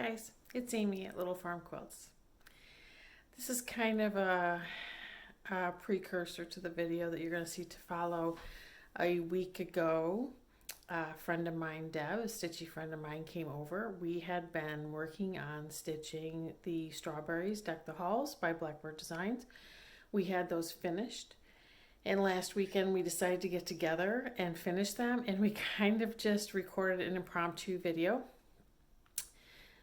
guys, it's Amy at Little Farm Quilts. This is kind of a precursor to the video that you're going to see to follow. A week ago, a friend of mine, Deb, a stitchy friend of mine, came over. We had been working on stitching the Strawberries Deck the Halls by Blackbird Designs. We had those finished. And last weekend we decided to get together and finish them, and we kind of just recorded an impromptu video.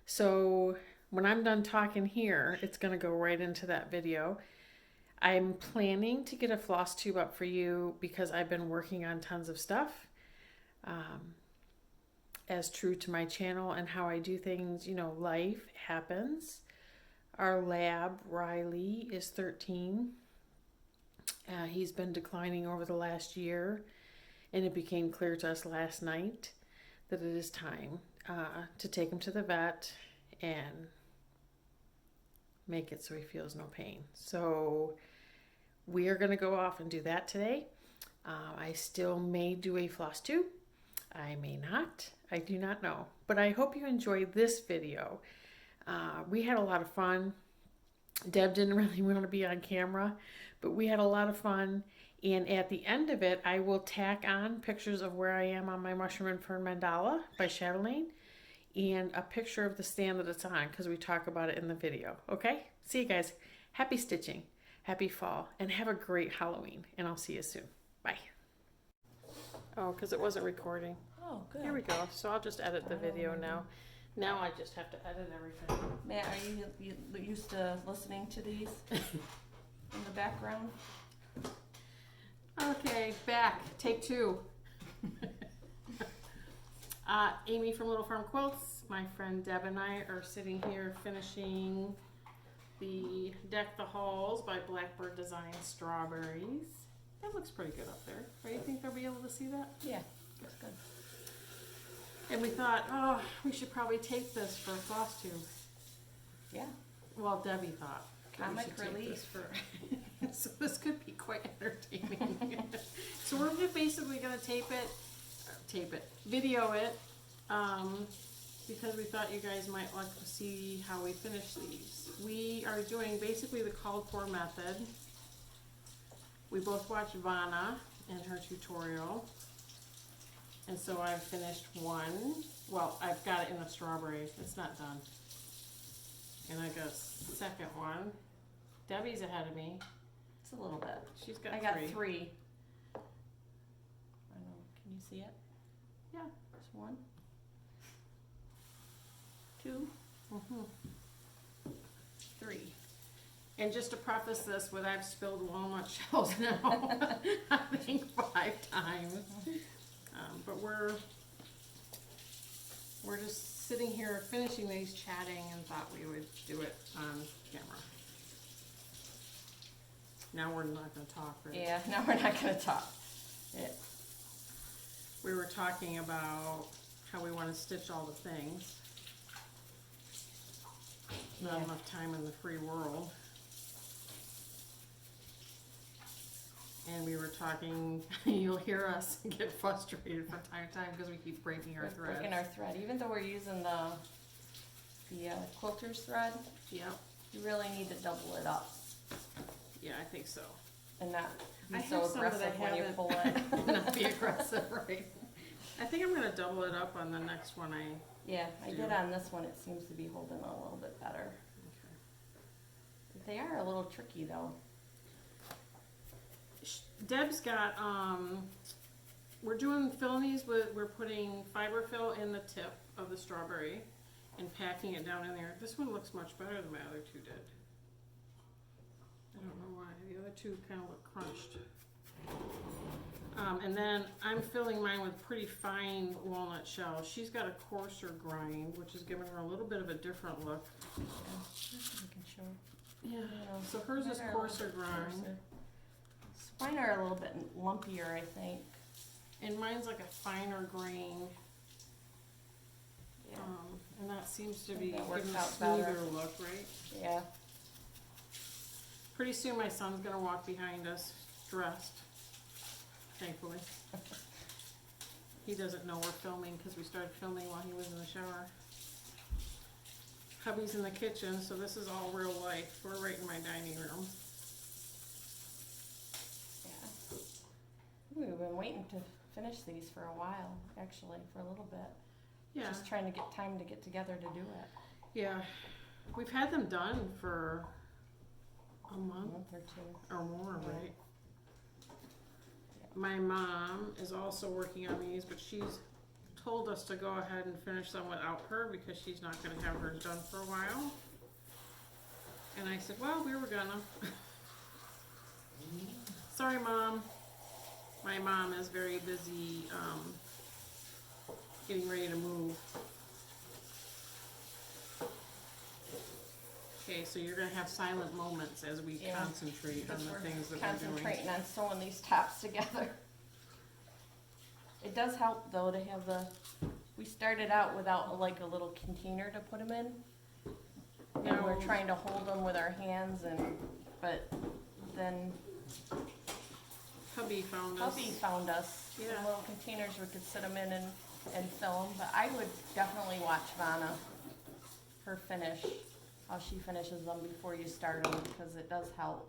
So when I'm done talking here, it's going to go right into that video. I'm planning to get a floss tube up for you because I've been working on tons of stuff. As true to my channel and how I do things, you know, life happens. Our lab, Riley, is 13. He's been declining over the last year, and it became clear to us last night that it is time to take him to the vet and make it so he feels no pain. So we are going to go off and do that today. I still may do a floss tube. I may not. I do not know. But I hope you enjoyed this video. We had a lot of fun. Deb didn't really want to be on camera, but we had a lot of fun. And at the end of it, I will tack on pictures of where I am on my Mushroom and Fern Mandala by Chatelaine and a picture of the stand that it's on because we talk about it in the video. Okay? See you guys. Happy stitching. Happy fall. And have a great Halloween. And I'll see you soon. Bye. Oh, because it wasn't recording. Oh, good. Here we go. So I'll just edit the video now. Now I just have to edit everything. Matt, are you used to listening to these in the background? Okay, back. Take two. Amy from Little Farm Quilts, my friend Deb and I are sitting here finishing the Deck the Halls by Blackbird Design Strawberries. That looks pretty good up there. Right? You think they'll be able to see that? Yeah, that's good. And we thought, oh, we should probably tape this for a floss tube. Yeah. Well, Debbie thought. Comic we should tape relief. this for. So this could be quite entertaining. So we're basically going to video it, because we thought you guys might like to see how we finish these. We are doing basically the called for method. We both watched Vanna and her tutorial. And so I've finished one. Well, I've got it in a strawberry. It's not done. And I got a second one. Debbie's ahead of me. It's a little bit. She's got I three. got three. I don't know. Can you see it? Yeah. There's one. Two. Three. And just to preface this with, I've spilled walnut shells now, I think 5 times. But we're just sitting here finishing these, chatting, and thought we would do it on camera. Now we're not going to talk, right? Yeah, now we're not going to talk. Yeah. We were talking about how we want to stitch all the things. Not Yeah. enough time in the free world. And we were talking, you'll hear us get frustrated from time to time because we keep breaking our threads. Breaking our thread. Even though we're using the quilter's thread, Yep. you really need to double it up Yeah, I think so. and not be I so have some that I aggressive when you haven't- pull it. Not be aggressive, right? I think I'm going to double it up on the next one Yeah, I Do. did on this one. It seems to be holding a little bit better. They are a little tricky though. Deb's got, we're doing fillies we're putting fiber fill in the tip of the strawberry and packing it down in there. This one looks much better than my other two did. I don't know why. The other two kind of look crunched. And then I'm filling mine with pretty fine walnut shells. She's got a coarser grind, which is giving her a little bit of a different look. Yeah, I can show. Yeah. So hers is Mine are a little coarser bit grind. coarser. Mine are a little bit lumpier, I think. And mine's like a finer grain. Yeah. And that seems to I be think that works giving a out better. smoother look, right? Yeah. Pretty soon my son's gonna walk behind us, dressed, thankfully. He doesn't know we're filming because we started filming while he was in the shower. Hubby's in the kitchen, so this is all real life. We're right in my dining room. Yeah. We've been waiting to finish these for a while, actually, for a little bit. Yeah, Just trying to get time to get together to do it. yeah. We've had them done for a A month month or two. or more, Yeah. right? My mom is also working on these, but she's told us to go ahead and finish them without her because she's not gonna have hers done for a while. And I said, well, we were gonna. Sorry, Mom. My mom is very busy, getting ready to move. Okay, so you're gonna have silent moments as we Yeah. concentrate on Because the we're things that we're doing. concentrating on sewing these tops together. It does help though to have we started out without like a little container to put them in. And we're No. trying to hold them with our hands but then Hubby found us. hubby found us some Yeah. little containers we could sit them in and fill them. But I would definitely watch Vanna, her finish, how she finishes them before you start them, because it does help.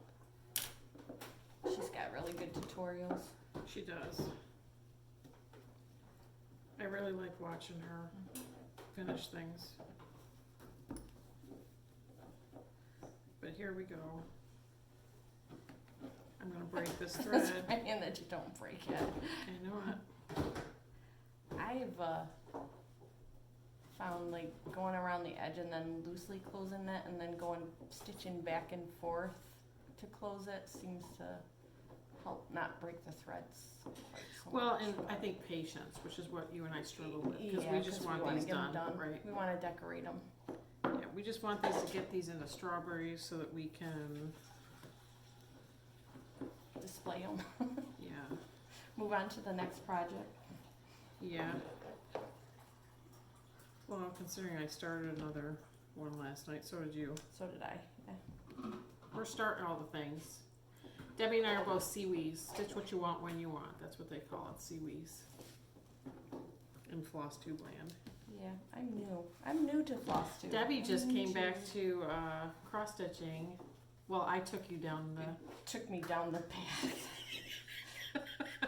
She's got really good tutorials. She does. I really like watching her finish things. But here we go. I'm gonna break this thread. And that you don't break it. I know it. I've found like going around the edge and then loosely closing it and then stitching back and forth to close it seems to help not break the threads quite so Well, much. and I think patience, which is what you and I struggle with, because Yeah, we just want wanna these get 'em done, right? We wanna decorate them. Yeah, we just want these to get these into strawberries so that we can, Display them. yeah, Move on to the next project. yeah. Well, considering I started another one last night, so did you. So did I. Yeah. We're starting all the things. Debbie and I are both seawees. Stitch what you want when you want. That's what they call it, seawees. In floss tube land. Yeah, I'm new. I'm new to floss too. Debbie just I'm came new. back to cross stitching. Well, I took you down the. Took me down the path.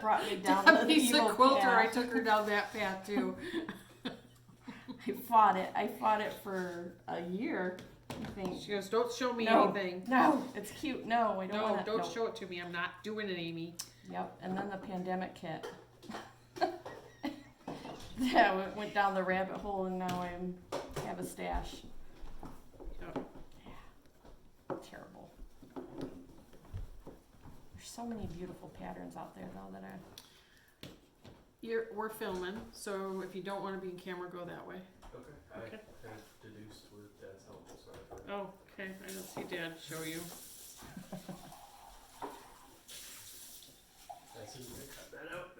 Brought me down Debbie's the a evil quilter. I path. took her down that path too. I fought it. I fought it for a year. I think. She goes, "Don't show me No. anything." No, it's cute. No, I don't No, want to. don't show it to me. I'm not doing it, Amy. Yep, and then the pandemic hit. Yeah, we went down the rabbit hole, and now I have a stash. Yep. Terrible. There's so many beautiful patterns out there, though, that We're filming, so if you don't want to be in camera, go that way. Okay. I Okay. kind of deduced where Dad's helpful, so I thought. Oh, okay. I don't see Dad show you. I see you can cut that out.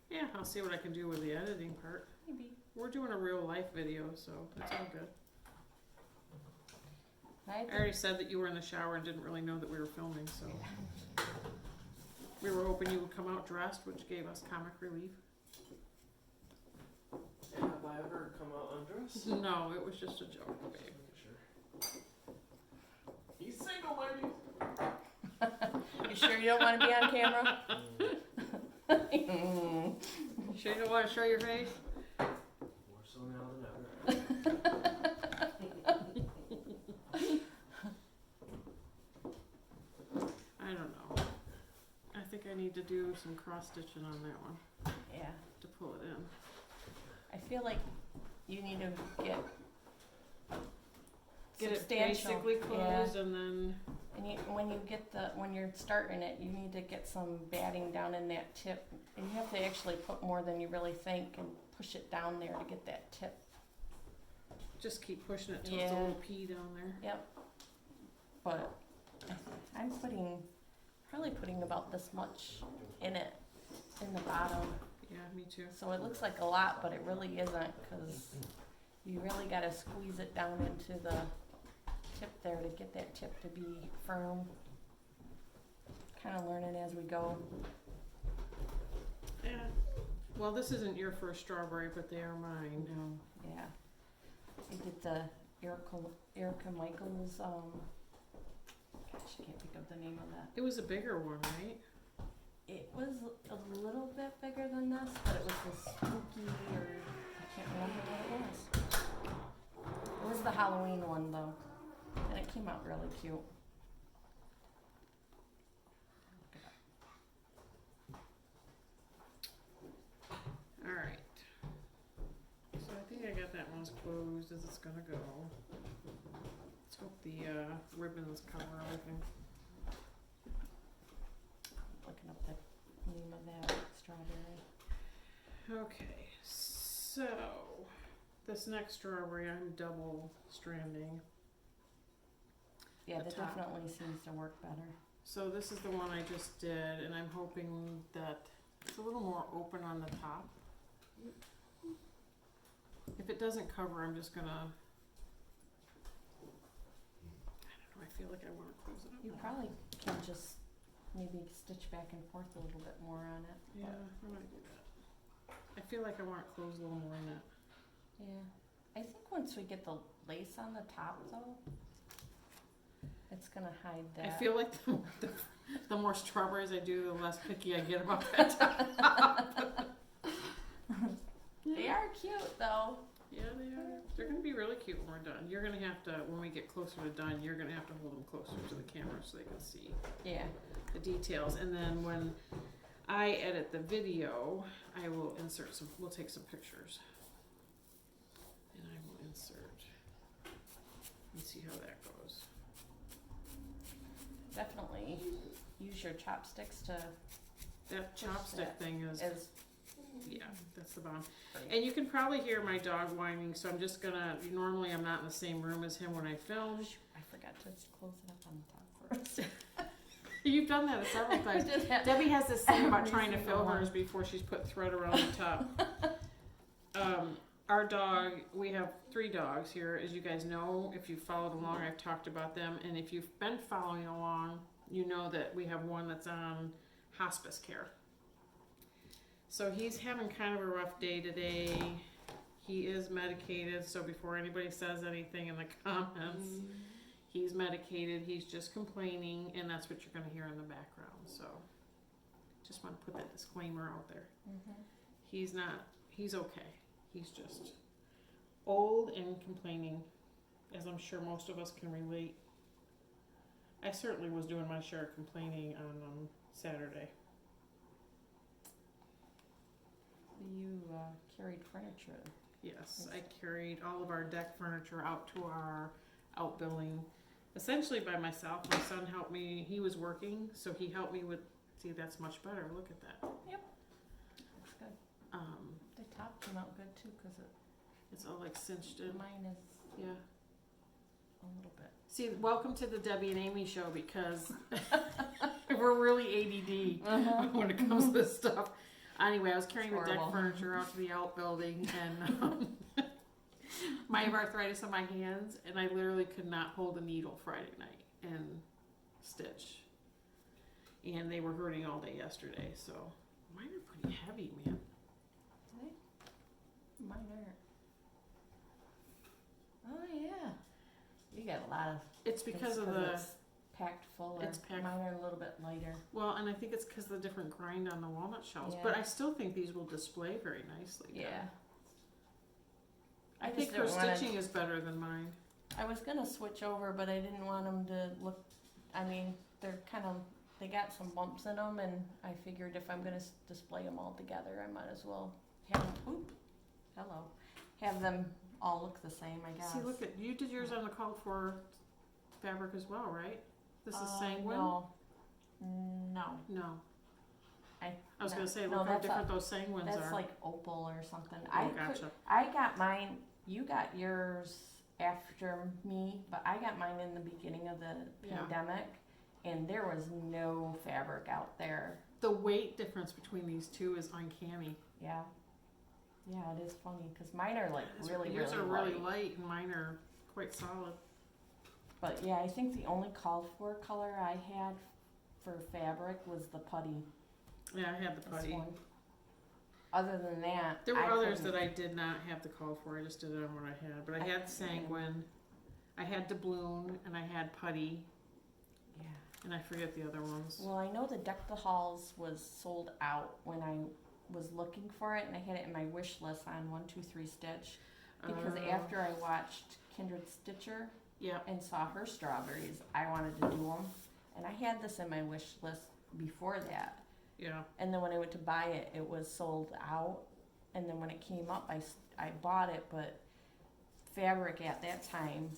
Yeah, I'll see what I can do with the editing part. maybe. We're doing a real life video, so it's all good. I I already said that you were in the shower and didn't really know that we were filming, so. We were hoping you would come out dressed, which gave us comic relief. Have I ever come out undressed? No, it was just a joke, babe. Sure. He's single, baby. You sure you don't want to be on camera? You sure you don't want to show your face? More so now than ever. I don't know. I think I need to do some cross stitching on that one Yeah, to pull it in. I feel like you need to get Get it substantial. basically Yeah. closed and then, And when you're starting it, you need to get some batting down in that tip. And you have to actually put more than you really think and push it down there to get that tip. just keep pushing it till it's a Yeah. little pea down there. Yep. But I'm probably putting about this much in it, in the bottom. Yeah, me too. So it looks like a lot, but it really isn't, because you really gotta squeeze it down into the tip there to get that tip to be firm. Kinda learning as we go. Yeah. Well, this isn't your first strawberry, but they are mine. Yeah. I did the Erica Michaels, gosh, I can't think of the name of that. It was a bigger one, right? It was a little bit bigger than this, but it was the spooky, or I can't remember what it was. It was the Halloween one though, and it came out really cute. Alright. So I think I got that one as closed as it's gonna go. Let's hope the ribbons cover everything. Looking up the name of that strawberry. Okay, so this next strawberry I'm double stranding. Yeah, The that top. definitely seems to work better. So this is the one I just did, and I'm hoping that it's a little more open on the top. If it doesn't cover, I'm just gonna, I don't know, I feel like I wanna close it up. You probably can just maybe stitch back and forth a little bit more on it. Yeah, but- I'm gonna do that. I feel like I want it closed a little more in it. Yeah. I think once we get the lace on the top though, it's gonna hide that. I feel like the more strawberries I do, the less picky I get about that top. They are cute though. Yeah, they are. They're gonna be really cute when we're done. You're gonna have to, when we get closer to done, you're gonna have to hold them closer to the camera so they can see Yeah. the details. And then when I edit the video, I will insert some, we'll take some pictures. And I will insert and see how that goes. Definitely use your chopsticks to That Push chopstick that. thing is, as yeah, that's the bomb. And you can probably hear my dog whining, so I'm just gonna, normally I'm not in the same room as him when I film. I forgot to close it up on the top first. You've done that several times. Debbie has this thing about trying to fill hers before she's put thread around the top. Our dog, we have 3 dogs here, as you guys know. If you've followed along, I've talked about them. And if you've been following along, you know that we have one that's on hospice care. So he's having kind of a rough day today. He is medicated, so before anybody says anything in the comments, he's medicated, he's just complaining, and that's what you're gonna hear in the background, so just wanna put that disclaimer out there. He's okay. He's just old and complaining, as I'm sure most of us can relate. I certainly was doing my share of complaining on Saturday. You carried furniture. Yes, I carried all of our deck furniture out to our outbuilding, essentially by myself. My son helped me. He was working, so he helped me with. See, that's much better. Look at that. Looks good. The top came out good too, cause It's all like cinched in. mine is Yeah. a little bit. See, welcome to the Debbie and Amy show, because we're really ADD when it comes to this stuff. Anyway, I was carrying the deck Horrible. furniture out to the outbuilding, and I have arthritis in my hands, and I literally could not hold a needle Friday night and stitch. And they were hurting all day yesterday, so mine are pretty heavy, man. Mine aren't. Oh yeah. You got a lot of. It's because of 'cause the, it's packed full. it's packed- Mine are a little bit lighter. well, and I think it's because of the different grind on the walnut shells, but Yeah. I still think these will display very nicely. Yeah. Deb. I I think just her don't wanna- stitching is better than mine. I was gonna switch over, but I didn't want them to look. I mean, they're kind of. They got some bumps in them, and I figured if I'm gonna display them all together, I might as well have them. Oop. Hello. Have them all look the same, I guess. See, look at, you did yours on the called for fabric as well, right? This is sanguine? No. No. No. I was no, gonna say, no, look how that's different those sanguines That's are. like opal or something. Oh, gotcha. I got mine. You got yours after me, but I got mine in the beginning of the Yeah. pandemic, and there was no fabric out there. The weight difference between these two is uncanny. Yeah. Yeah, it is funny because mine are like really, Yours really are really light. light and mine are quite solid. But yeah, I think the only called for color I had for fabric was the putty. Yeah, I had the This putty. one. Other than that, There were others couldn't- that I did not have the call for. I just did it on what I had. But I I had couldn't- sanguine. I had doubloon and I had putty, Yeah. and I forget the other ones. Well, I know the Deck the Halls was sold out when I was looking for it, and I had it in my wish list on 123 Stitch because after I watched Kindred Stitcher Yeah. and saw her strawberries, I wanted to do them, and I had this in my wish list before that. Yeah. And then when I went to buy it, it was sold out. And then when it came up, I bought it, but fabric at that time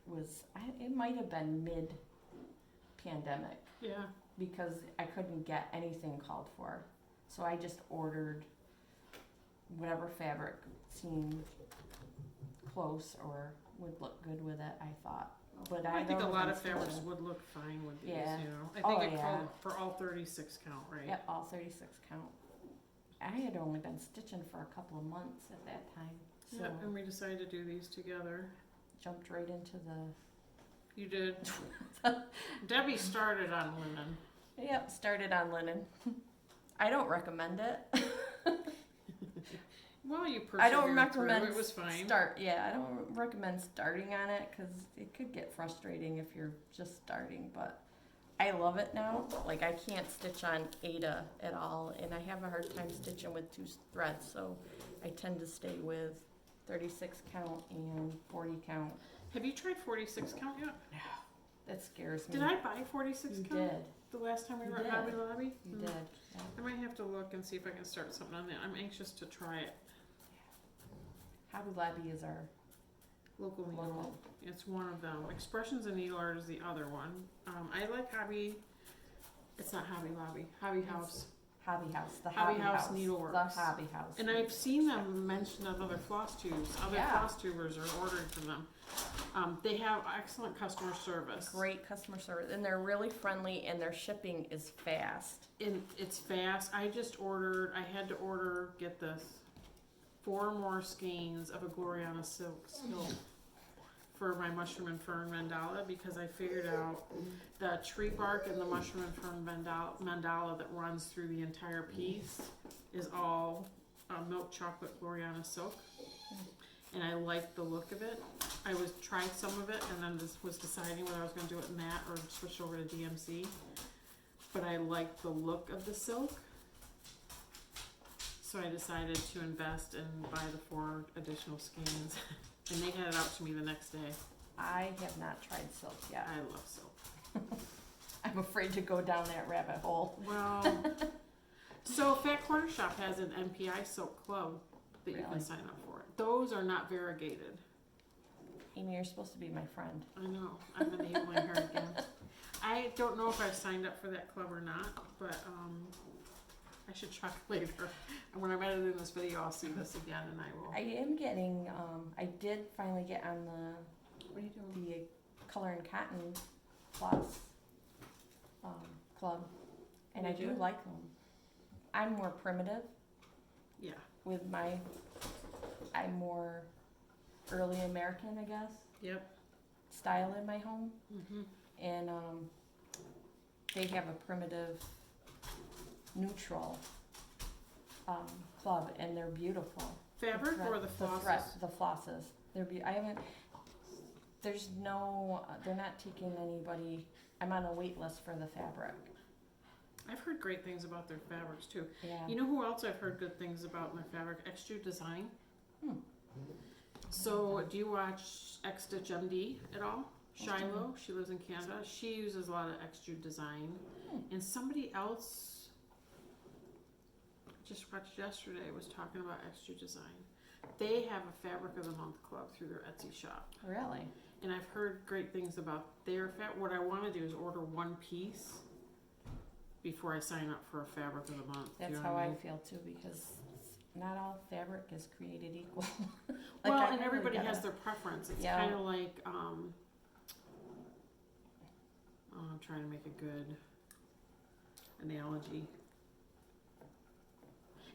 was, it might have been mid-pandemic Yeah. because I couldn't get anything called for. So I just ordered whatever fabric seemed close or would look good with it, I thought. But I think a don't lot know of if it's fabrics still- would look fine with these, Yeah. you know. I Oh, think it yeah. called for all 36 count, right? Yep, all 36 count. I had only been stitching for a couple of months at that time, so Yep, and we decided to do these together. jumped right into the. You did. Debbie started on linen. Yep, started on linen. I don't recommend it. Well, you persevered I don't through. recommend It was fine. Yeah, I don't recommend starting on it because it could get frustrating if you're just starting. But I love it now. Like I can't stitch on Ada at all, and I have a hard time stitching with two threads. So I tend to stay with 36 count and 40 count. Have you tried 46 count yet? That scares me. Did I buy 46 You count did. the last time we You were at did. Hobby Lobby? You did. Yeah. I might have to look and see if I can start something on that. I'm anxious to try it. Hobby Lobby is our Local needle. local. It's one of them. Expressions and Needle Art is the other one. I like Hobby. It's not Hobby Lobby. Hobby House. Hobby House. The Hobby Hobby House House. Needleworks. The Hobby House. And I've seen them mention of other floss tubes. Other Yeah. floss tubers are ordering from them. They have excellent customer service. Great customer service, and they're really friendly, and their shipping is fast. And it's fast. I had to order, get this, 4 more skeins of a Gloriana silk for my mushroom and fern mandala because I figured out the tree bark and the mushroom and fern mandala that runs through the entire piece is all milk chocolate Gloriana silk. And I liked the look of it. I tried some of it and then was deciding whether I was going to do it matte or switch over to DMC. But I liked the look of the silk. So I decided to invest and buy the 4 additional skeins. And they had it out to me the next day. I have not tried silk yet. I love silk. I'm afraid to go down that rabbit hole. Well, so Fat Corner Shop has an MPI silk club that you Really? can sign up for. Those are not variegated. Amy, you're supposed to be my friend. I know. I'm enabling her again. I don't know if I've signed up for that club or not, but I should try later. And when I'm editing this video, I'll see this again, and I will. I am getting, I did finally get on What are you doing? the Color and Cotton Plus club, and I You do do? like them. I'm more primitive Yeah. with I'm more early American, I guess, Yep. style in my home. Mhm. And they have a primitive neutral club, and they're beautiful. Fabric or the flosses? The flosses. I haven't. There's no. They're not taking anybody. I'm on a wait list for the fabric. I've heard great things about their fabrics too. Yeah. You know who else I've heard good things about in their fabric? Extrude Design. Hmm. So, do you watch X Stitch MD at all? Shiloh, she lives in Canada. She uses a lot of Extrude Design. And somebody else I just watched yesterday was talking about Extrude Design. They have a Fabric of the Month club through their Etsy shop. Really? And I've heard great things about their What I want to do is order one piece before I sign up for a Fabric of the Month. That's you know how what I mean? feel too, because not all fabric is created equal. Well, I and really everybody gotta- has their preference. It's Yeah. kind of like, I'm trying to make a good analogy.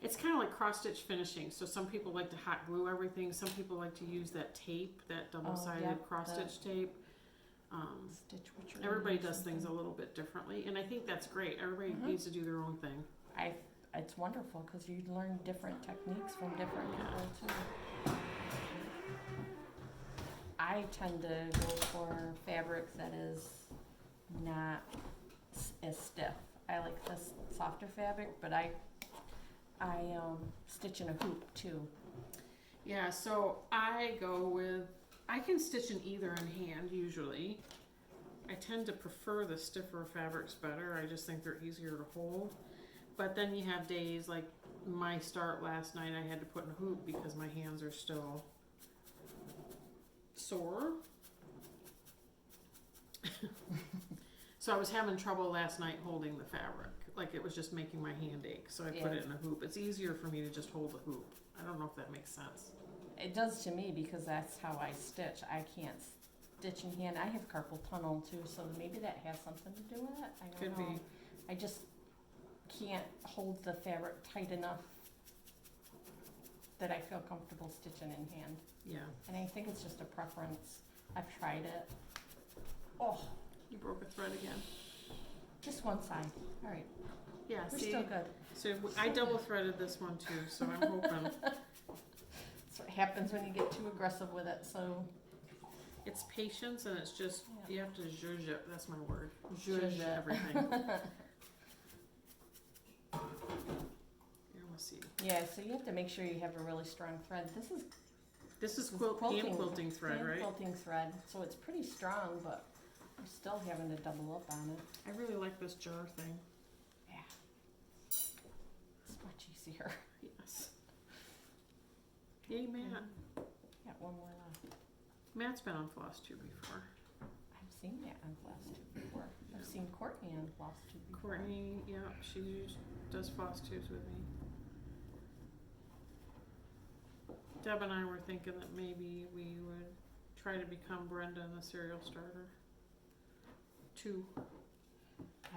It's kind of like cross-stitch finishing. So some people like to hot glue everything. Some people like to use that tape, that double-sided yep, cross-stitch tape. Stitch Witchery Everybody or does things a something. little bit differently, and I think that's great. Everybody Mhm. needs to do their own thing. It's wonderful because you learn different techniques from different people too. I tend to go for fabric that is not as stiff. I like this softer fabric, but I stitch in a hoop too. Yeah, so I can stitch in either in hand usually. I tend to prefer the stiffer fabrics better. I just think they're easier to hold. But then you have days like my start last night, I had to put in a hoop because my hands are still sore. So I was having trouble last night holding the fabric. Like it was just making my hand ache. So I put it in a hoop. It's easier for me to just hold the hoop. I don't know if that makes sense. It does to me because that's how I stitch. I can't stitch in hand. I have carpal tunnel too, so maybe that has something to do with it. I don't know. Be. I just can't hold the fabric tight enough that I feel comfortable stitching in hand. Yeah. And I think it's just a preference. I've tried it. Oh, You broke a thread again. just one side. All right, Yeah, we're see? still good. So I double threaded this one too, so I'm hoping. That's what happens when you get too aggressive with it. So It's patience and it's just, Yeah. you have to zhuzh it, that's my word. Zhuzh Zhuzh it. everything. Here, we'll see. yeah, so you have to make sure you have a really strong thread. This is This is hand quilting thread, hand right? quilting thread, so it's pretty strong, but I'm still having to double up on it. I really like this jar thing. Yeah, it's much easier. Yes. Yay, Matt. Got one more left. Matt's been on floss tube before. I've seen that on Floss Tube before. I've seen Courtney on Floss Tube before. Courtney, yeah, she does floss tubes with me. Deb and I were thinking that maybe we would try to become Brenda and the cereal starter. 2.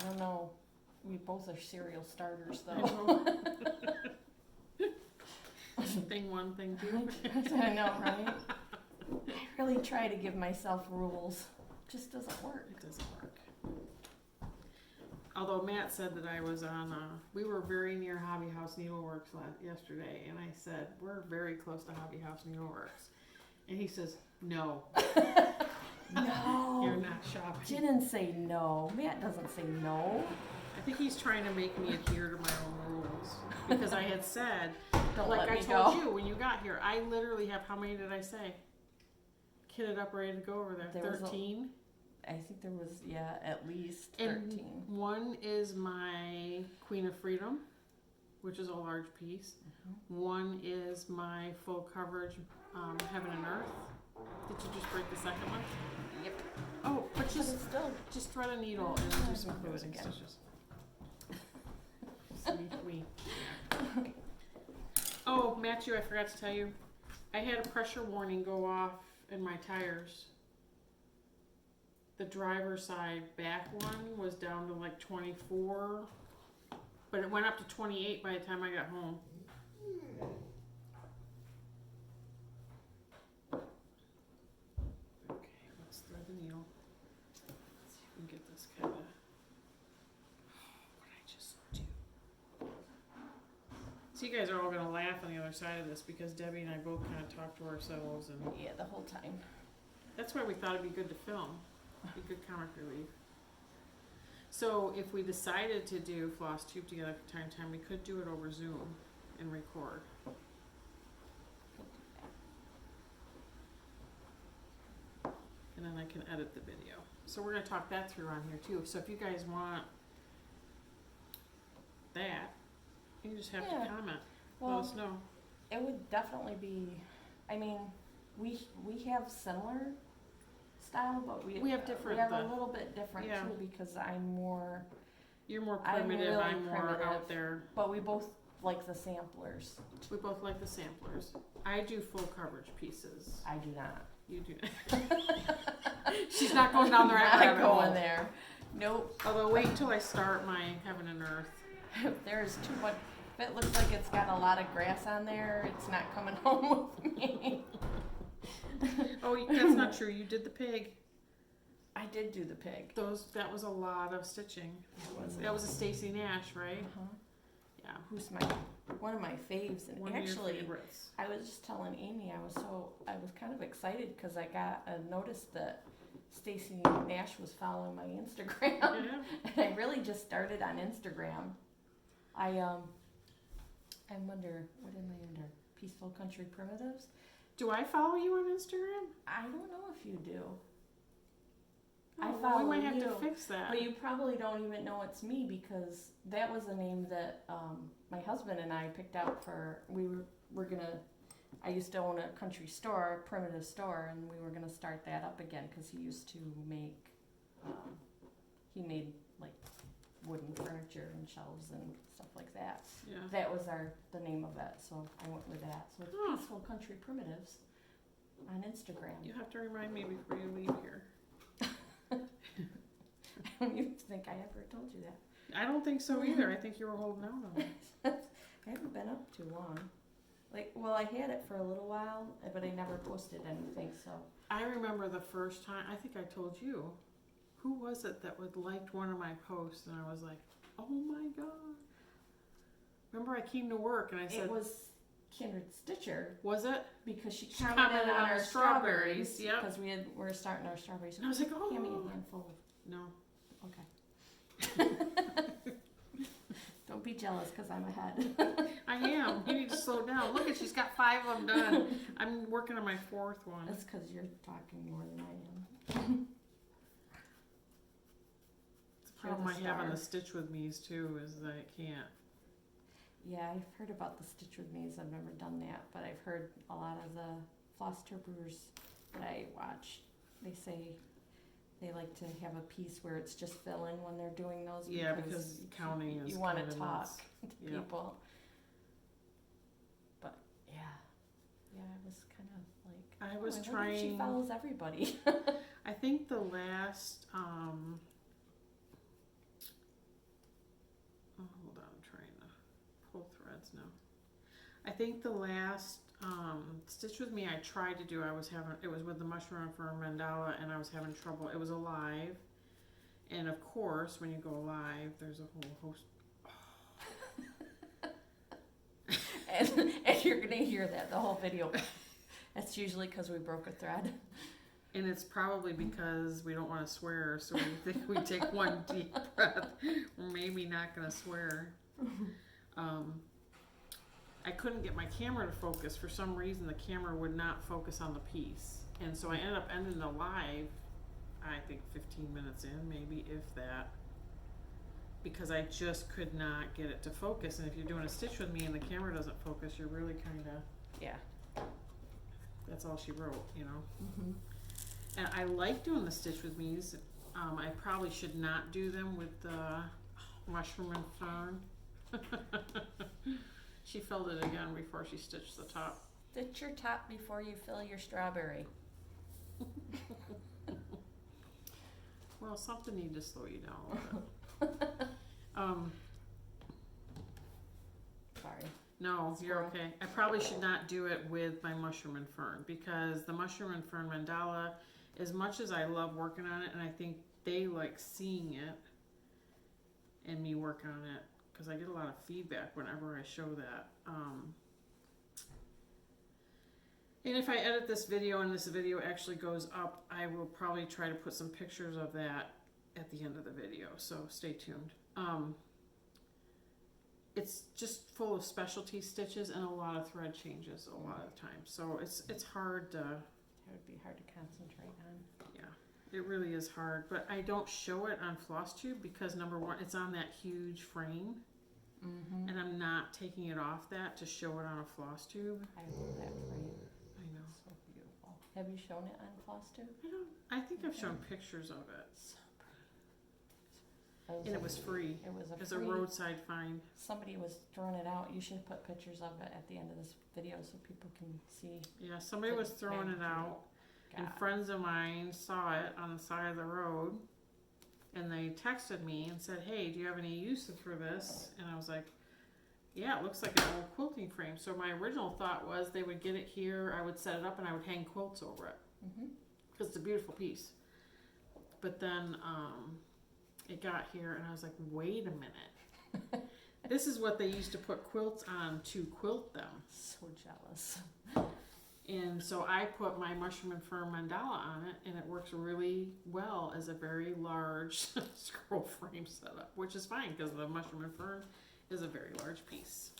I don't know. We both are cereal starters, I though. know. Thing 1, thing 2. I know, right? I really try to give myself rules. It just doesn't work. It doesn't work. Although Matt said that I was on, we were very near Hobby House Needleworks yesterday, and I said, we're very close to Hobby House Needleworks. And he says, no, No. you're not shopping. Didn't say no. Matt doesn't say no. I think he's trying to make me adhere to my own rules. Because I had said, Don't like let I me told go. you when you got here, I literally have, how many did I say? Kitted up, ready to go over there. There was 13. I think there was, at least And 13. one is my Queen of Freedom, which is a large piece. One is my full coverage Heaven and Earth. Did you just break the second one? Yep. Oh, but But it's still. just thread a needle and do some Do it closing again. stitches. Sweet. Oh, Matthew, I forgot to tell you. I had a pressure warning go off in my tires. The driver's side back one was down to like 24, but it went up to 28 by the time I got home. Okay, let's thread the needle. Let's see if we can get this kind of. What did I just do? So you guys are all gonna laugh on the other side of this because Debbie and I both kind of talk to ourselves, and Yeah, the whole time. that's why we thought it'd be good to film. Be good comic relief. So if we decided to do floss tube together from time to time, we could do it over Zoom and record. And then I can edit the video. So we're gonna talk that through on here too. So if you guys want that, you just have Yeah. to comment. Let Well, us know. it would definitely be. I mean, we have similar style, but we have different, We have a the- little bit different yeah. too because I'm more. You're more I'm primitive, really I'm more primitive. out there. But we both like the samplers. We both like the samplers. I do full coverage pieces. I do not. You do. She's not going down the Not rabbit hole. going there. Nope. Although wait until I start my Heaven and Earth. If there's too much. If it looks like it's got a lot of grass on there, it's not coming home with me. Oh, that's not true. You did the pig. I did do the pig. That was a lot of stitching. That was a Stacy Nash, right? Uh-huh. Yeah. who's one of my faves, and One of your actually, favorites. I was just telling Amy, I was kind of excited because I got a notice that Stacy Nash was following my Instagram, Yeah. and I really just started on Instagram. I wonder, what am I under? Peaceful Country Primitives? Do I follow you on Instagram? I don't know if you do. Oh, I well, follow we might have you, to fix that. but you probably don't even know it's me because that was a name that my husband and I picked out for. We're gonna. I used to own a country store, a primitive store, and we were gonna start that up again because he used to make. He made like wooden furniture and shelves and stuff like that. Yeah. That was the name of it, so I went with that. So it's Huh. Peaceful Country Primitives on Instagram. You have to remind me before you leave here. I don't even think I ever told you that. I don't think so either. I think you were holding out on it. I haven't been up too long. I had it for a little while, but I never posted anything, so. I remember the first time, I think I told you, who was it that would liked one of my posts and I was like, oh my God. Remember I came to work and I said, It was Kindred Stitcher, was it? because she She commented on our strawberries. yep. Because we're starting our strawberries. And I was like, Hand me oh. a handful. No. Okay. Don't be jealous because I'm ahead. I am. You need to slow down. Look at, she's got 5 of them done. I'm working on my 4th one. That's because you're talking more than I am. The problem I have on the Stitch With Me's too is that I can't. Yeah, I've heard about the Stitch With Me's. I've never done that, but I've heard a lot of the floss brewers that I watch. They say they like to have a piece where it's just fill in when they're doing those. Yeah, because counting is you want kinda to talk nuts. to Yeah. people. But yeah, I was kind of like I was wonder if trying. She follows everybody. I think the last. Oh, hold on, I'm trying to pull threads now. I think the last Stitch With Me I tried to do, it was with the mushroom and fern mandala, and I was having trouble. It was alive, and of course, when you go live, there's a whole host. and you're gonna hear that the whole video. That's usually because we broke a thread. And it's probably because we don't want to swear, so we think we take one deep breath. We're maybe not going to swear. I couldn't get my camera to focus. For some reason, the camera would not focus on the piece. And so I ended up ending the live, I think 15 minutes in, maybe, if that. Because I just could not get it to focus. And if you're doing a Stitch With Me and the camera doesn't focus, you're really kind of... Yeah. That's all she wrote, you know? Mm-hmm. And I like doing the Stitch With Me's. I probably should not do them with the mushroom and fern. She filled it again before she stitched the top. Stitch your top before you fill your strawberry. Well, something needs to slow you down a little bit. Sorry. No, you're okay. I probably should not do it with my mushroom and fern, because the mushroom and fern mandala, as much as I love working on it, and I think they like seeing it and me work on it, because I get a lot of feedback whenever I show that. And if I edit this video and this video actually goes up, I will probably try to put some pictures of that at the end of the video, so stay tuned. It's just full of specialty stitches and a lot of thread changes a lot of the time, so it's hard to... That would be hard to concentrate on. Yeah, it really is hard, but I don't show it on FlossTube because number one, it's on that huge frame, Mm-hmm. and I'm not taking it off that to show it on a FlossTube. I love that frame. I know. So beautiful. Have you shown it on floss too? I think I've shown pictures of it, So pretty. and it was free. It was It's a a free. Roadside find. Somebody was throwing it out. You should put pictures of it at the end of this video so people can see. Yeah, somebody was throwing it out, and friends of mine saw it on the side of the road, and they texted me and said, hey, do you have any use for this? And I was like, yeah, it looks like an old quilting frame. So my original thought was they would get it here, I would set it up, and I would hang quilts over it, Mm-hmm. because it's a beautiful piece. But then it got here, and I was like, wait a minute. This is what they used to put quilts on to quilt them. So jealous. And so I put my mushroom and fern mandala on it, and it works really well as a very large scroll frame setup, which is fine because the mushroom and fern is a very large piece.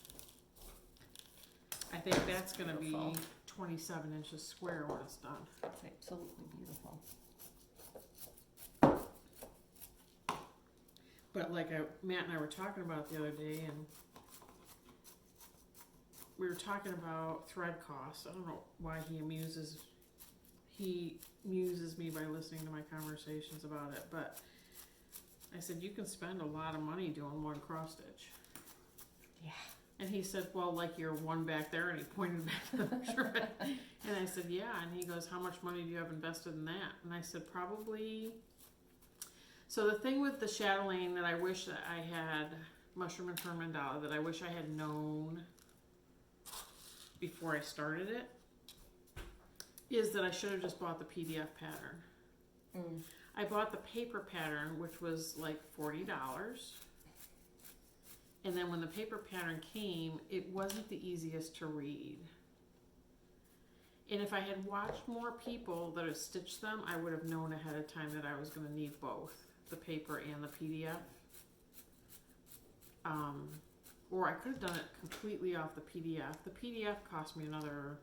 I think that's going to be Beautiful. 27 inches square when it's done. It's absolutely beautiful. But like Matt and I were talking about the other day, and we were talking about thread costs. I don't know why he muses me by listening to my conversations about it, but I said, you can spend a lot of money doing one cross stitch. Yeah. And he said, well, like your one back there, and he pointed back to the picture of it. And I said, yeah. And he goes, how much money do you have invested in that? And I said, probably. So the thing with the chatelaine that I wish that I had, mushroom and fern mandala, that I wish I had known before I started it, is that I should have just bought the PDF pattern. Mm. I bought the paper pattern, which was like $40. And then when the paper pattern came, it wasn't the easiest to read. And if I had watched more people that had stitched them, I would have known ahead of time that I was going to need both, the paper and the PDF. Or I could have done it completely off the PDF. The PDF cost me another,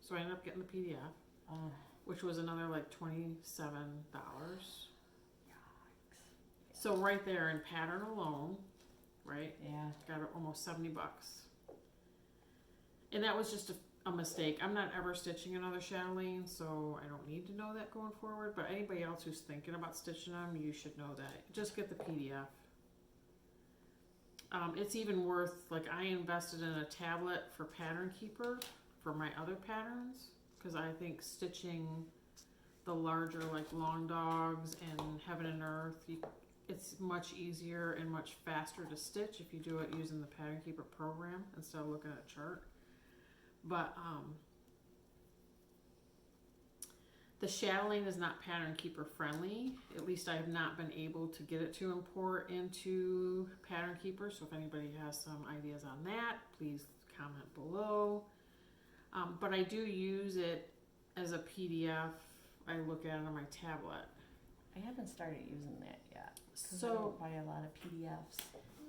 so I ended up getting the PDF, which was another like $27. Yikes. So right there in pattern alone, right? Yeah. Got almost $70. And that was just a mistake. I'm not ever stitching another chatelaine, so I don't need to know that going forward. But anybody else who's thinking about stitching them, you should know that. Just get the PDF. It's even worth, like I invested in a tablet for Pattern Keeper for my other patterns, because I think stitching the larger like Long Dogs and Heaven and Earth, it's much easier and much faster to stitch if you do it using the Pattern Keeper program instead of looking at a chart. But the chatelaine is not Pattern Keeper friendly. At least I have not been able to get it to import into Pattern Keeper. So if anybody has some ideas on that, please comment below. But I do use it as a PDF. I look at it on my tablet. I haven't started using that yet. 'Cause I So don't buy a lot of PDFs.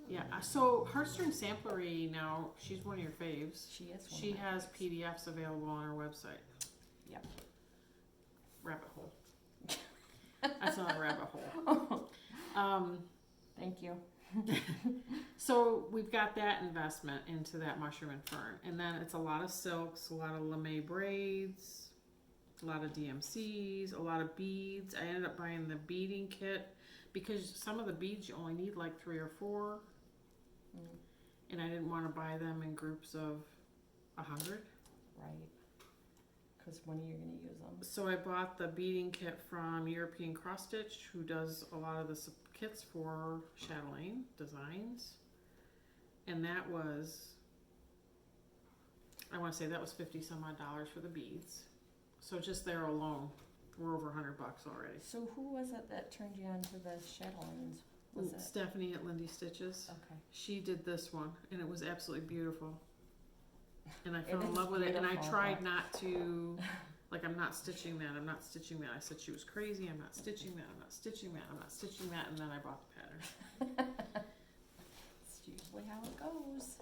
yeah, so Heartstring Samplery now, she's one of your faves. She is one She of my has favorites. PDFs available on her website. Yep. Rabbit hole. That's not a rabbit hole. Thank you. So we've got that investment into that mushroom and fern. And then it's a lot of silks, a lot of lame braids, a lot of DMCs, a lot of beads. I ended up buying the beading kit because some of the beads you only need like 3 or 4. Mm. And I didn't want to buy them in groups of 100. Right. Because when are you going to use them? So I bought the beading kit from European Cross Stitch, who does a lot of the kits for chatelaine designs. And that was, I want to say that was 50 some odd dollars for the beads. So just there alone, we're over $100 already. So who was it that turned you on to the chatelaines? Was it? Stephanie at Lindy Stitches. Okay. She did this one, and it was absolutely beautiful. And I fell It in is love with it, and I beautiful, tried but- not to, like, I'm not stitching that, I'm not stitching that. I said she was crazy, I'm not stitching that, I'm not stitching that, I'm not stitching that, and then I bought the pattern. It's usually how it goes.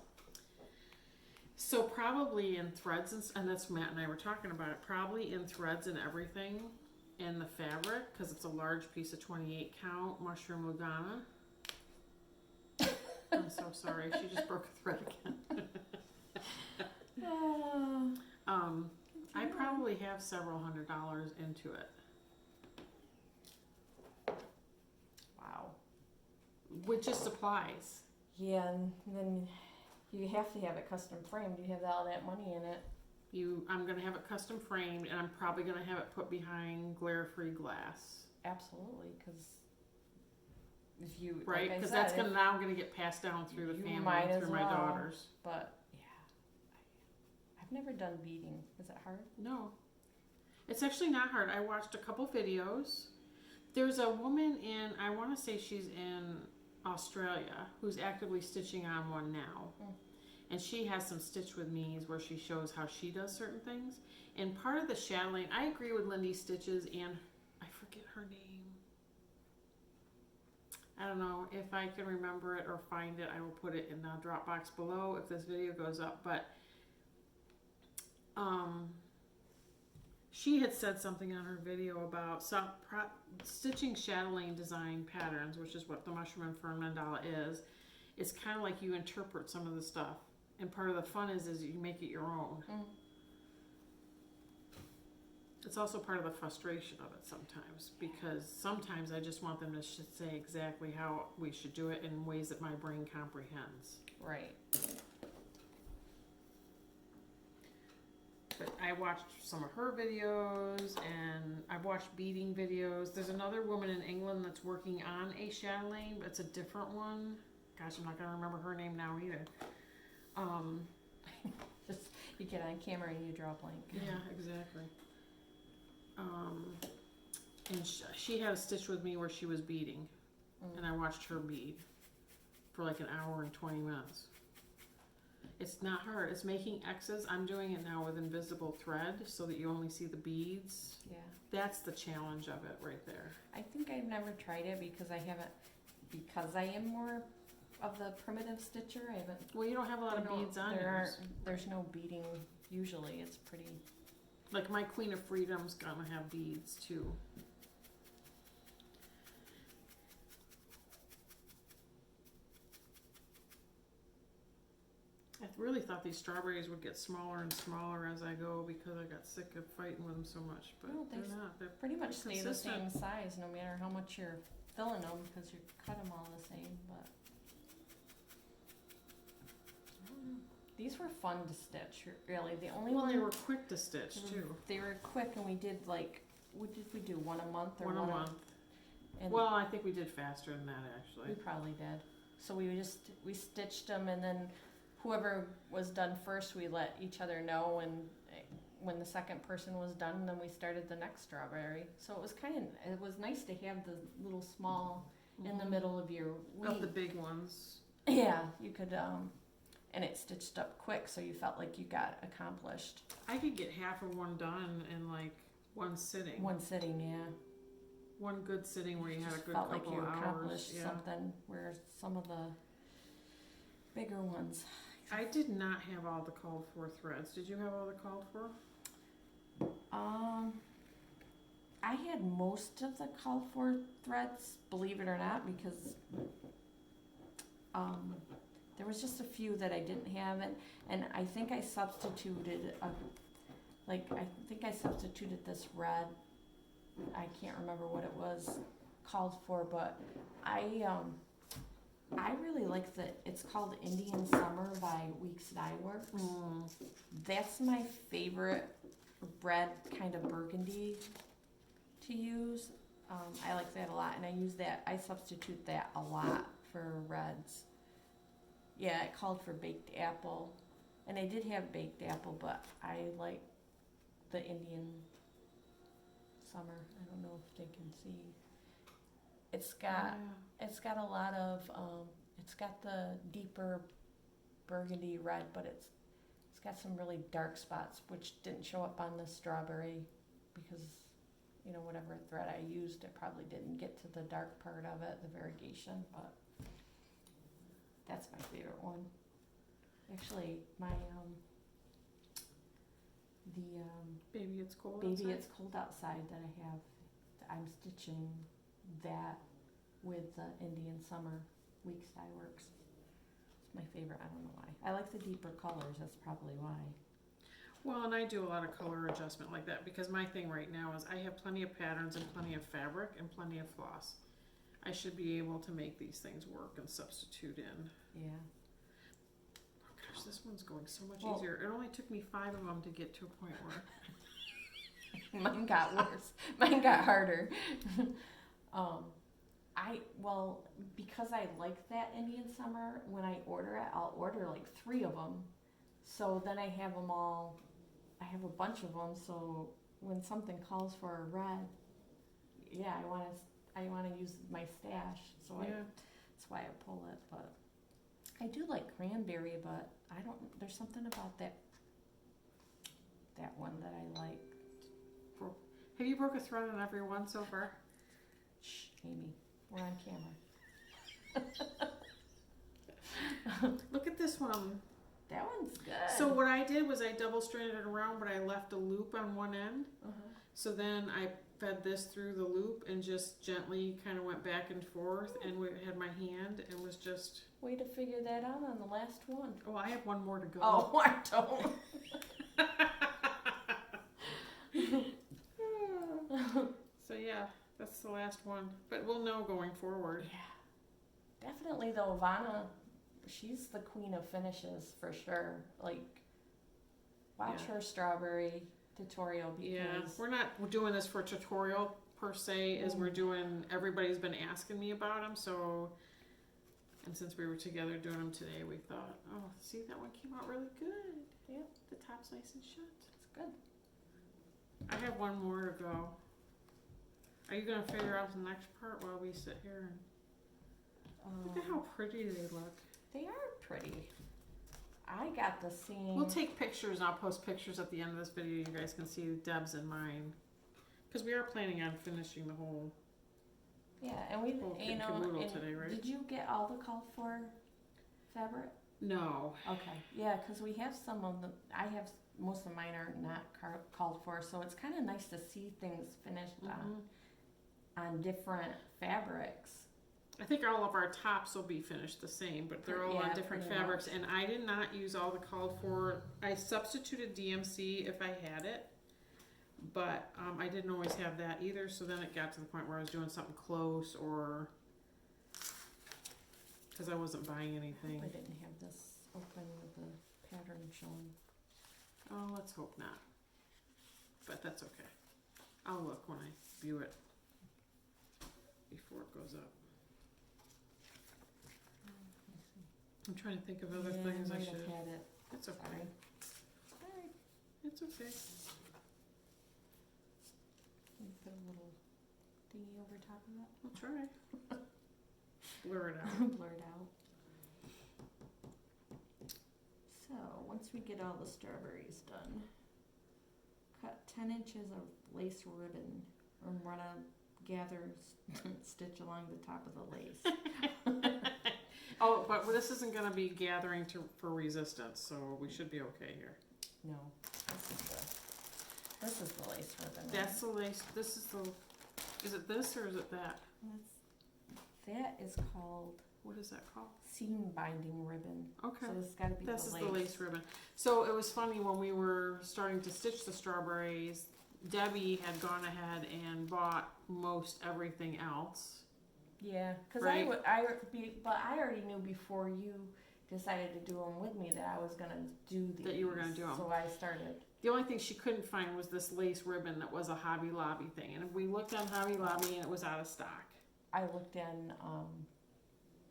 So probably in threads, and that's Matt and I were talking about it, probably in threads and everything in the fabric, because it's a large piece of 28 count mushroom Lugana. I'm so sorry, she just broke a thread again. I probably have several $100s into it, Wow. with just supplies. Yeah, and then you have to have it custom framed. You have all that money in it. I'm gonna have it custom framed, and I'm probably gonna have it put behind glare-free glass, Absolutely, because if you right? like I Because said, that's now gonna get passed down through the You family, might as through my well. daughters. But yeah, I've never done beading. Is it hard? No, it's actually not hard. I watched a couple videos. There's a woman in, I want to say she's in Australia who's actively stitching on one now. And she has some Stitch With Me's where she shows how she does certain things. And part of the chatelaine, I agree with Lindy's stitches, and I forget her name. I don't know. If I can remember it or find it, I will put it in the Dropbox below if this video goes up. But she had said something on her video about stitching chatelaine design patterns, which is what the Mushroom and Fern Mandala is. It's kind of like you interpret some of the stuff. And part of the fun is you make it your own. It's also part of the frustration of it sometimes, because sometimes I just want them to say exactly how we should do it in ways that my brain comprehends. Right. But I watched some of her videos, and I've watched beading videos. There's another woman in England that's working on a chatelaine, but it's a different one. Gosh, I'm not going to remember her name now either. Just you get on camera and you draw blank. Yeah, exactly. And she had a Stitch With Me where she was beading, and I watched her bead for like an hour and 20 minutes. It's not hard. It's making X's. I'm doing it now with invisible thread so that you only see the beads. Yeah. That's the challenge of it right there. I think I've never tried it because I am more of the primitive stitcher. I haven't. Well, you don't have a lot of beads on yours. There's no beading usually. It's pretty. Like my Queen of Freedom's gonna have beads too. I really thought these strawberries would get smaller and smaller as I go because I got sick of fighting with them so much, but No, they're not. They're pretty much stay the consistent. same size no matter how much you're filling them because you cut them all the same. But I don't know. These were fun to stitch. Really, the only Well, one they were quick to stitch too. They were quick, and we did like what did we do? One a month or One a month. And Well, I think we did faster than that actually. we probably did. So we stitched them, and then whoever was done first, we let each other know, and when the second person was done, then we started the next strawberry. So it was nice to have the little small in the middle of your week. Of the big ones. Yeah, you could and it stitched up quick, so you felt like you got accomplished. I could get half of one done in like one sitting. One sitting, yeah. One good sitting where you had a good Felt couple like you of hours. accomplished Yeah. something, where some of the bigger ones. I did not have all the called for threads. Did you have all the called for? I had most of the called for threads, believe it or not, because there was just a few that I didn't have, and I think I substituted this red. I can't remember what it was called for, but I really like it's called Indian Summer by Weeks Dye Works. That's my favorite red kind of burgundy to use. I like that a lot, and I substitute that a lot for reds. Yeah, it called for baked apple, and I did have baked apple, but I like the Indian Summer. I don't know if they can see. It's got a lot of it's got the deeper burgundy red, but it's got some really dark spots which didn't show up on the strawberry because whatever thread I used, it probably didn't get to the dark part of it, the variegation, but that's my favorite one. Actually, my Baby It's Cold Baby Outside? It's Cold Outside that I have, I'm stitching that with the Indian Summer Weeks Dye Works. It's my favorite, I don't know why. I like the deeper colors, that's probably why. Well, and I do a lot of color adjustment like that because my thing right now is I have plenty of patterns and plenty of fabric and plenty of floss. I should be able to make these things work and substitute in. Yeah. Oh gosh, this one's going so much Well- easier. It only took me 5 of them to get to a point where... Mine got worse. Mine got harder. Because I like that Indian Summer, when I order it, I'll order like 3 of them. So then I have them all, I have a bunch of them, so when something calls for a red, yeah, I want to use my stash. So Yeah. That's why I pull it, but I do like cranberry, but I don't, there's something about that one that I like. Have you broke a thread on every one so far? Shh, Amy, we're on camera. Look at this one. That one's good. So what I did was I double stranded it around, but I left a loop on one end. So then I fed this through the loop and just gently kind of went back and forth and had my hand and was just... Way to figure that out on the last one. Oh, I have one more to go. Oh, I don't. So yeah, that's the last one. But we'll know going forward. Yeah. Definitely though, Vanna, she's the queen of finishes for sure. Like, watch her strawberry tutorial because... Yeah, we're not doing this for a tutorial per se, as we're doing, everybody's been asking me about them, so, and since we were together doing them today, we thought, oh, see, that one came out really good. Yep. The top's nice and shut. It's good. I have one more to go. Are you gonna figure out the next part while we sit here and look at how pretty they look? They are pretty. I got the same. We'll take pictures and I'll post pictures at the end of this video. You guys can see Deb's and mine. Because we are planning on finishing the whole Yeah, and we, whole you know, caboodle and today, right? did you get all the called for fabric? No. Okay. Yeah, because we have some of the, I have, most of mine are not called for, so it's kind of nice to see things finished on different fabrics. I think all of our tops will be finished the same, but they're all Yeah, on different pretty fabrics. much. And I did not use all the called for. I substituted DMC if I had it, but I didn't always have that either. So then it got to the point where I was doing something close, or because I wasn't buying anything. I didn't have this open with the pattern showing. Oh, let's hope not. But that's okay. I'll look when I view it before it goes up. I'm trying to think of other things I might should. have had it. It's okay. Sorry. Sorry. It's okay. Can you put a little thingy over top of it? We'll try. Blur it out. Blurred out. So, once we get all the strawberries done, cut 10 inches of lace ribbon and run a gather stitch along the top of the lace. Oh, but this isn't going to be gathering for resistance, so we should be okay here. No, this is the lace ribbon. That's the lace. This is the. Is it this or is it that? That is called What is that called? seam binding ribbon. Okay. So this has got to be This the is lace. the lace ribbon. So it was funny when we were starting to stitch the strawberries. Debbie had gone ahead and bought most everything else. Yeah, because Right. but I already knew before you decided to do them with me that I was gonna do these. That you were gonna do 'em. So I started. The only thing she couldn't find was this lace ribbon that was a Hobby Lobby thing, and we looked on Hobby Lobby and it was out of stock. I looked in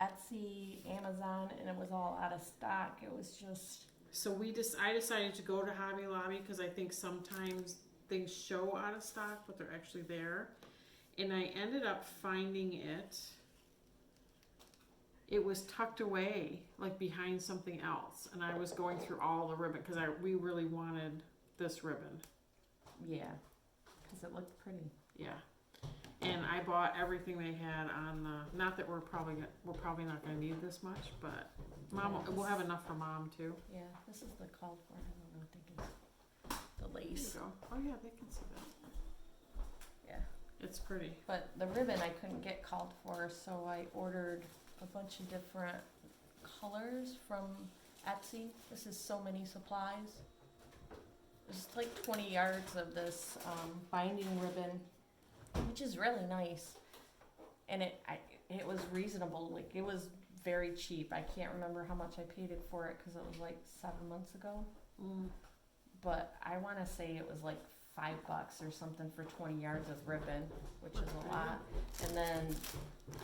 Etsy, Amazon, and it was all out of stock. It was just. So I decided to go to Hobby Lobby because I think sometimes things show out of stock, but they're actually there. And I ended up finding it. It was tucked away, like behind something else, and I was going through all the ribbon because we really wanted this ribbon. Yeah, because it looked pretty. Yeah, and I bought everything they had on the. Not that we're probably not going to need this much, but we'll have enough for Mom too. Yeah, this is the called for. I don't know what they can. The There you lace. go. Oh yeah, they can see that. Yeah. It's pretty. But the ribbon I couldn't get called for, so I ordered a bunch of different colors from Etsy. This is So Many Supplies. There's like 20 yards of this binding ribbon, which is really nice. And it was reasonable. Like, it was very cheap. I can't remember how much I paid it for it because it was like 7 months ago. But I want to say it was like $5 or something for 20 yards of ribbon, which is a lot. And then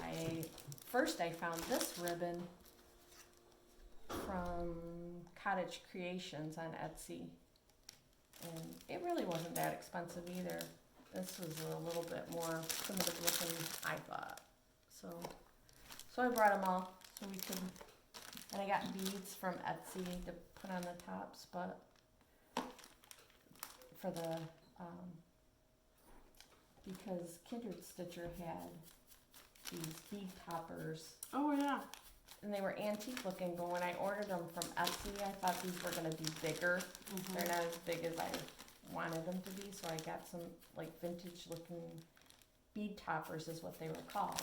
I found this ribbon from Cottage Creations on Etsy, and it really wasn't that expensive either. This was a little bit more primitive looking, I thought. So So I brought them all so we could, and I got beads from Etsy to put on the tops, but for the, because Kindred Stitcher had these bead toppers, Oh yeah. and they were antique looking, but when I ordered them from Etsy, I thought these were gonna be bigger. They're not as big as I wanted them to be, so I got some like vintage looking bead toppers is what they were called,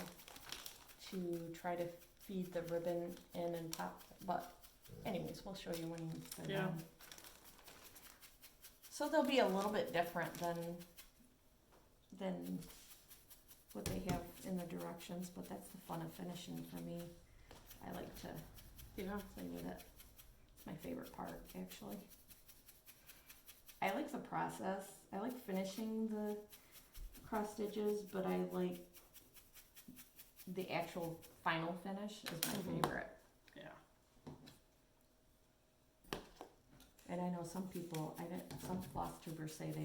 to try to feed the ribbon in and top, but anyways, we'll show you when they're Yeah. done. So they'll be a little bit different than what they have in the directions, but that's the fun of finishing for me. I like to Yeah. play with it. It's my favorite part, actually. I like the process. I like finishing the cross stitches, but I like the actual final finish is my favorite. Yeah. And I know some people, some floss tubers say they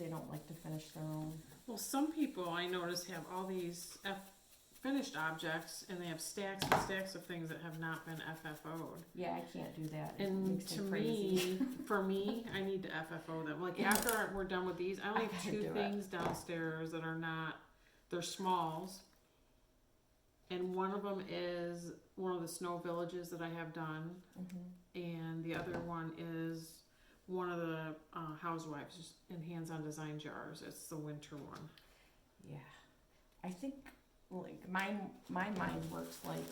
don't like to finish their own. Well, some people I notice have all these finished objects, and they have stacks and stacks of things that have not been FFO'd. Yeah, I can't do that. It And makes to me crazy. me, for me, I need to FFO them. Like Yeah. after we're done with these, I only I have gotta two do it. things downstairs that are not, they're smalls. And one of them is one of the snow villages that I have done. And the other one is one of the housewives in hands-on design jars. It's the winter one. Yeah, I think like my mind works like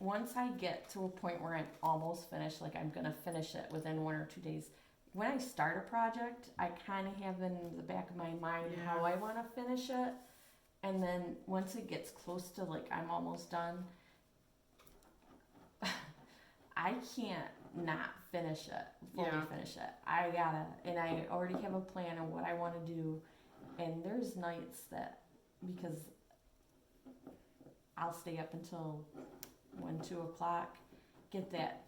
once I get to a point where I'm almost finished, like I'm gonna finish it within 1 or 2 days. When I start a project, I kind of have in the back of my mind Yeah. how I want to finish it, and then once it gets close to like I'm almost done, I can't not finish it, fully Yeah. finish it. I gotta, and I already have a plan of what I want to do. And there's nights that, because I'll stay up until 1, 2 o'clock, get that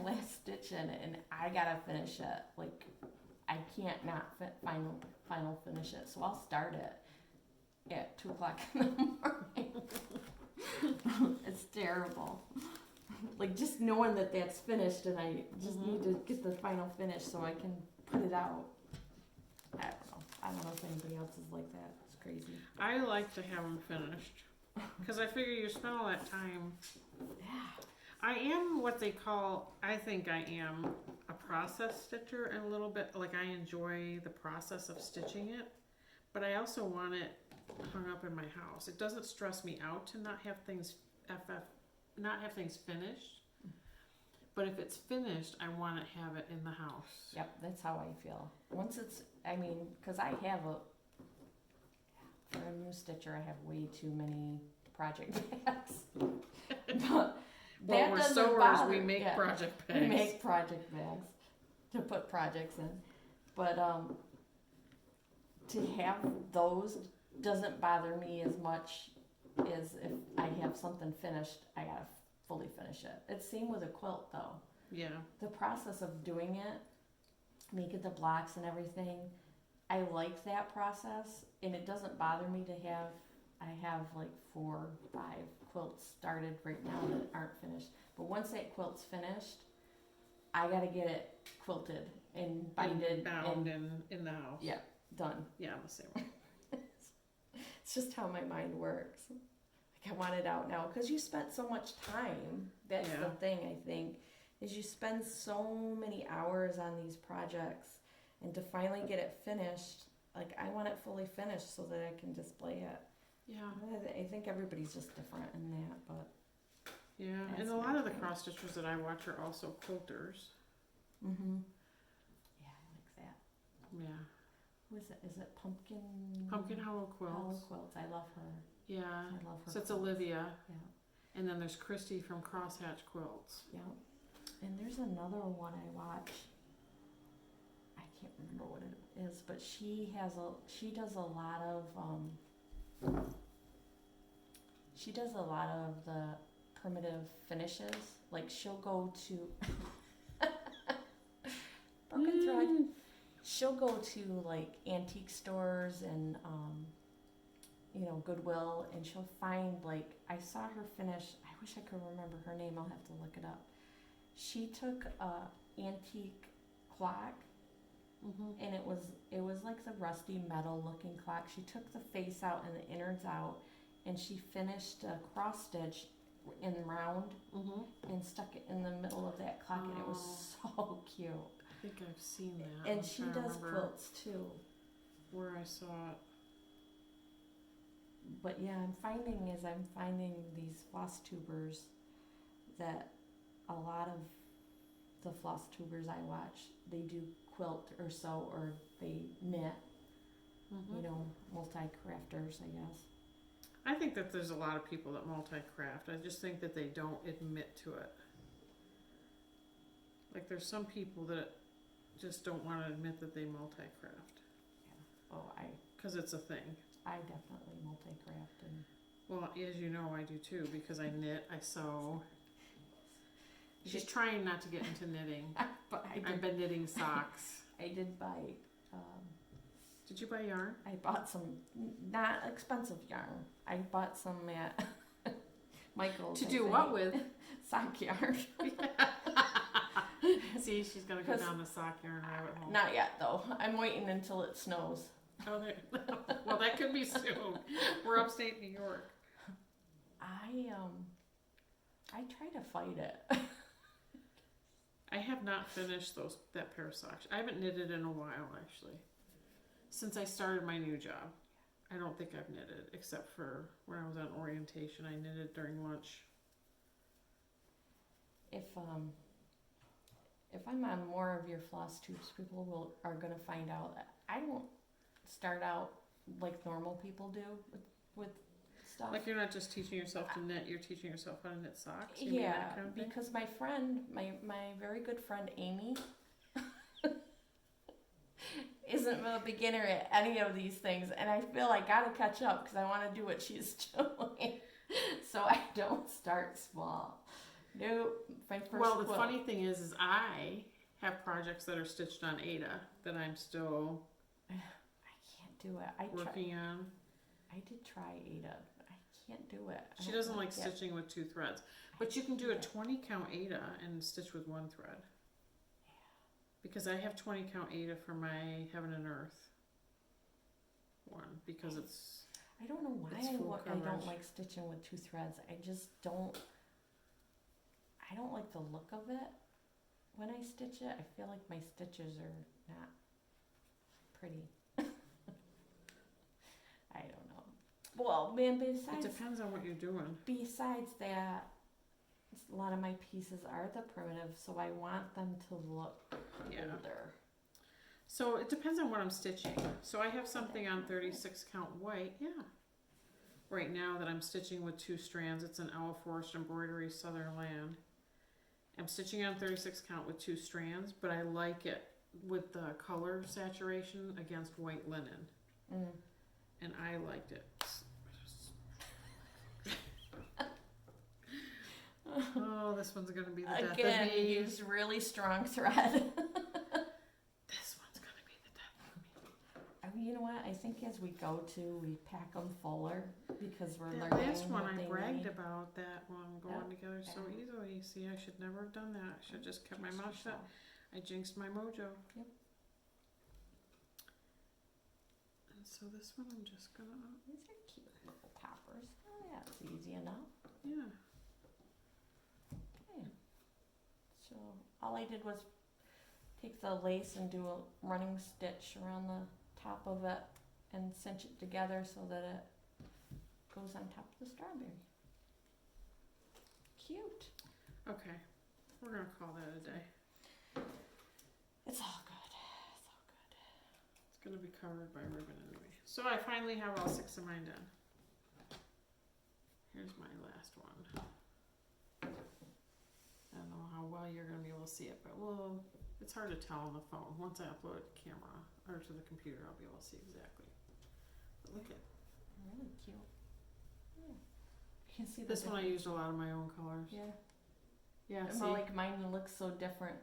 last stitch in, and I gotta finish it. Like, I can't not final finish it. So I'll start it at 2 o'clock in the morning. It's terrible. Like, just knowing that that's finished, and I just need to get the final finish so I can put it out. I don't know if anybody else is like that. It's crazy. I like to have them finished because I figure you spend all that time. Yeah. I am what they call, I think I am a process stitcher and a little bit, like I enjoy the process of stitching it, but I also want it hung up in my house. It doesn't stress me out to not have things finished, but if it's finished, I want to have it in the house. Yep, that's how I feel. Once it's, because I have for a new stitcher, I have way too many project bags. But Well, that we're doesn't sewers, bother- we make yeah. project We bags. make project bags to put projects in. But to have those doesn't bother me as much as if I have something finished, I gotta fully finish it. It's same with a quilt though. Yeah. The process of doing it, making the blocks and everything, I like that process, and it doesn't bother me to have, I have like 4, 5 quilts started right now that aren't finished. But once that quilt's finished, I gotta get it quilted and binded Bound and in the house. yeah, done. Yeah, I'm the same way. It's just how my mind works. Like I want it out now because you spent so much time. That's Yeah. the thing I think is you spend so many hours on these projects, and to finally get it finished, like I want it fully finished so that I can display it. Yeah. I think everybody's just different in that, but Yeah. That's And a my lot of the thing. cross stitchers that I watch are also quilters. yeah, I like that. Yeah. Who is it? Is it Pumpkin? Pumpkin hollow Hollow quilts. Quilts. I love her. Yeah. I love her. So it's quilts. Olivia. Yeah. And then there's Christy from Crosshatch Quilts. Yeah. And there's another one I watch. I can't remember what it is, but she does a lot of the primitive finishes. Like she'll go to broken thread. She'll go to like antique stores and you know, Goodwill, and she'll find, like, I saw her finish, I wish I could remember her name, I'll have to look it up. She took a antique clock, Mm-hmm. and it was like the rusty metal looking clock. She took the face out and the innards out, and she finished a cross stitch in round Mm-hmm. and stuck it in the middle of that clock, and it was so cute. I think I've seen that. And I'm she trying to does remember quilts too. where I saw it. But yeah, I'm finding these floss tubers that a lot of the floss tubers I watch, they do quilt or sew or they knit, Mm-hmm. you know, multi-crafters, I guess. I think that there's a lot of people that multi-craft. I just think that they don't admit to it. Like there's some people that just don't want to admit that they multi-craft Oh, because it's a thing. I definitely multi-craft, and Well, as you know, I do too because I knit, I sew. Just trying not to get into knitting. but I've been knitting socks. I did buy, Did you buy yarn? I bought some not expensive yarn. I bought some at Michael's. To I do think. what with? Sock yarn. See, she's gonna go 'Cause- down the sock yarn rabbit hole. Not yet though. I'm waiting until it snows. Oh, well, that could be soon. We're upstate New York. I try to fight it. I have not finished that pair of socks. I haven't knitted in a while, actually. Since I started my new job, I don't think I've knitted, except for when I was on orientation. I knitted during lunch. If I'm on more of your floss tubes, people are gonna find out that I don't start out like normal people do with stuff. Like you're not just teaching yourself to knit, you're teaching yourself how to knit socks? You mean Yeah, that kind of thing? because my friend, my very good friend Amy, isn't a beginner at any of these things, and I feel I gotta catch up because I want to do what she's doing. So I don't start small. Nope. My first Well, the quilt. funny thing is I have projects that are stitched on Ada that I'm still I can't do it. working on. I did try Ada. I can't do it. I She don't doesn't like it. stitching with 2 threads. But you can do a 20 count Ada and stitch with 1 thread. Because I have 20 count Ada for my Heaven and Earth one because it's I don't know why It's full I don't coverage. like stitching with 2 threads. I just don't. I don't like the look of it when I stitch it. I feel like my stitches are not pretty. I don't know. Well, man, it besides depends on what you're doing. that, a lot of my pieces are the primitive, so I want them to look Yeah. older. So it depends on what I'm stitching. So I have something on 36 count white, yeah. Right now that I'm stitching with 2 strands. It's an Owl Forest Embroidery Southern Land. I'm stitching on 36 count with 2 strands, but I like it with the color saturation against white linen. Mm. And I liked it. Oh, this one's gonna be the death Again, of me. use really strong thread. This one's gonna be the death of me. I mean, you know what? I think as we go to, we pack them fuller because we're That learning last one what I they bragged need. about that one going Yep. together so Yeah. easily. See, I should never have done that. I should have just kept my mouth shut. I jinxed my mojo. Yep. And so this one I'm just gonna, These are cute little toppers. Oh, yeah, it's easy enough. yeah. Okay. So all I did was take the lace and do a running stitch around the top of it and cinch it together so that it goes on top of the strawberry. Cute. Okay, we're gonna call that a day. It's all good. It's all good. It's gonna be covered by ribbon anyway. So I finally have all 6 of mine done. Here's my last one. I don't know how well you're gonna be able to see it, but it's hard to tell on the phone. Once I upload it to camera or to the computer, I'll be able to see exactly. But look at Really cute. Yeah. You can see the this one. I difference. used a lot of my own colors. Yeah. Yeah. And See, like mine looks so different.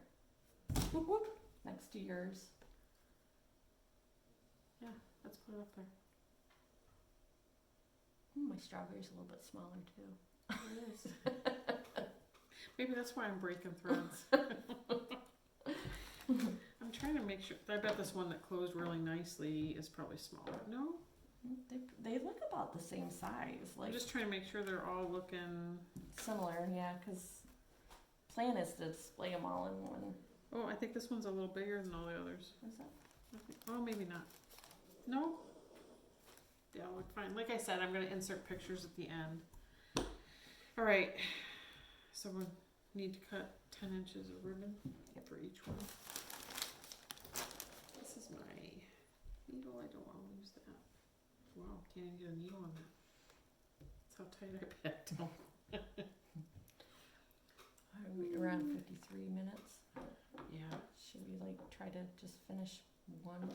Whoop, whoop, next to yours. let's put it up there. My strawberry's a little bit smaller too. It is. Maybe that's why I'm breaking threads. I'm trying to make sure. I bet this one that closed really nicely is probably smaller. No? They look about the same size, I'm like just trying to make sure they're all looking. similar, yeah, because plan is to display them all in one. Oh, I think this one's a little bigger than all the others. Is that? Oh, maybe not. No? Yeah, look fine. Like I said, I'm going to insert pictures at the end. All right. So we need to cut 10 inches of ribbon for each one. This is my needle. I don't want to lose that. Wow, can't even get a needle on that. That's how tight I packed them. Are we around 53 minutes? Yeah. Should we like try to just finish one?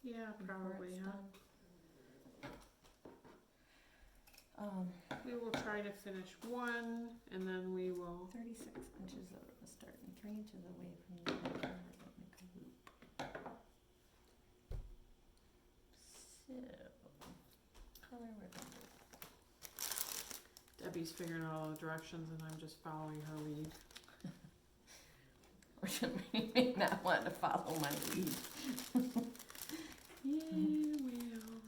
Yeah, before probably, it's huh? done? We will try to finish one, and then we will. 36 inches of ribbon starting 3 inches away from the ribbon, make a loop. So, color ribbon loop. Debbie's figuring out all the directions, and I'm just following her lead. Or should we may not want to follow my lead? Yeah, well.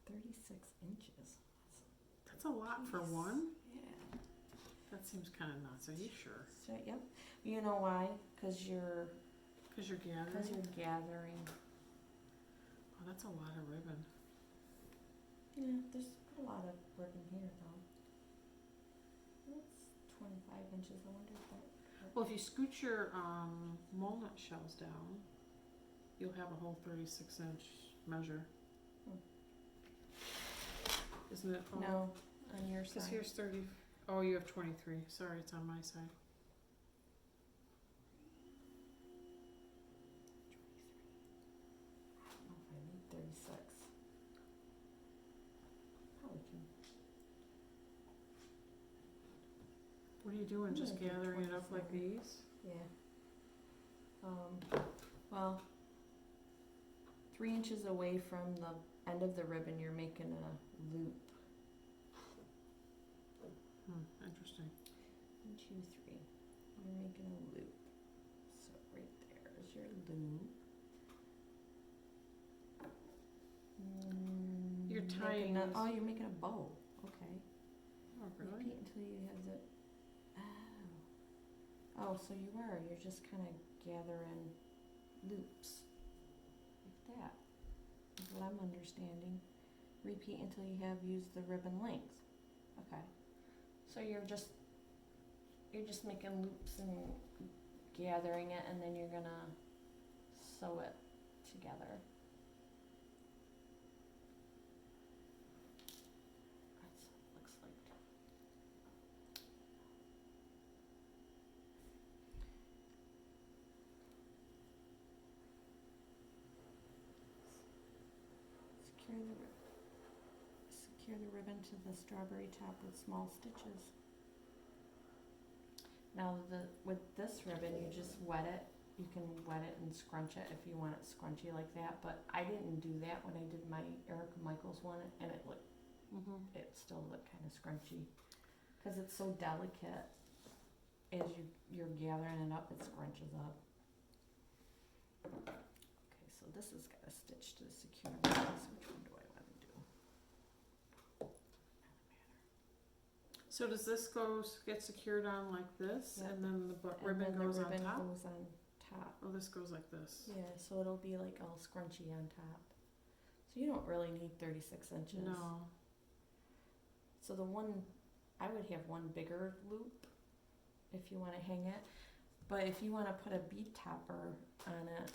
36 inches. That's a lot for one. Yeah. That seems kind of nuts. Are you sure? So, yep. You know why? Because you're Gathering. gathering. Oh, that's a lot of ribbon. Yeah, there's a lot of ribbon here though. That's 25 inches. I wonder if that. Well, if you scoot your walnut shells down, you'll have a whole 36-inch measure. Isn't it? No, on your Because side. here's 30. Oh, you have 23. Sorry, it's on my side. 23. I don't know if I need 36. Probably can. What are you doing? Just I'm gonna do gathering it up like 27. these? Yeah. Well, 3 inches away from the end of the ribbon, you're making a loop. Interesting. 1, 2, 3. You're making a loop. So right there is your loop. You're Making tying a, these- oh, you're making a bow. Okay. Oh, really? Repeat until you have the. Oh, so you are. You're just kind of gathering loops like that. Is what I'm understanding. Repeat until you have used the ribbon length. Okay. So you're just making loops and gathering it, and then you're gonna sew it together. That's what it looks like. Secure the ribbon to the strawberry top with small stitches. Now with this ribbon, you just wet it. You can wet it and scrunch it if you want it scrunchy like that, but I didn't do that when I did my Erica Michaels one, and it still looked kind of scrunchy. Because it's so delicate, as you're gathering it up, it scrunches up. Okay, so this has got a stitch to secure this. Which one do I want to do? So does this get secured on like this, Yep. and then the And ribbon then goes the ribbon on top? goes on top. Oh, this goes like this. Yeah, so it'll be like all scrunchy on top. So you don't really need 36 inches. No. So I would have one bigger loop if you want to hang it. But if you want to put a bead topper on it,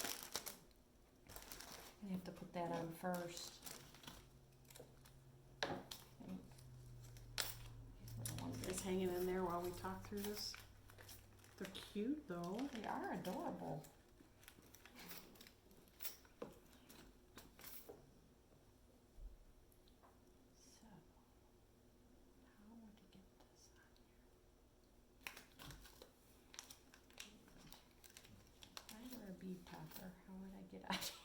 you have to put that on first. I think. These are the ones It's hanging in there while we talk through this. They're cute though. They are adorable. So, how would you get this on here? If I were a bead topper, how would I get out here?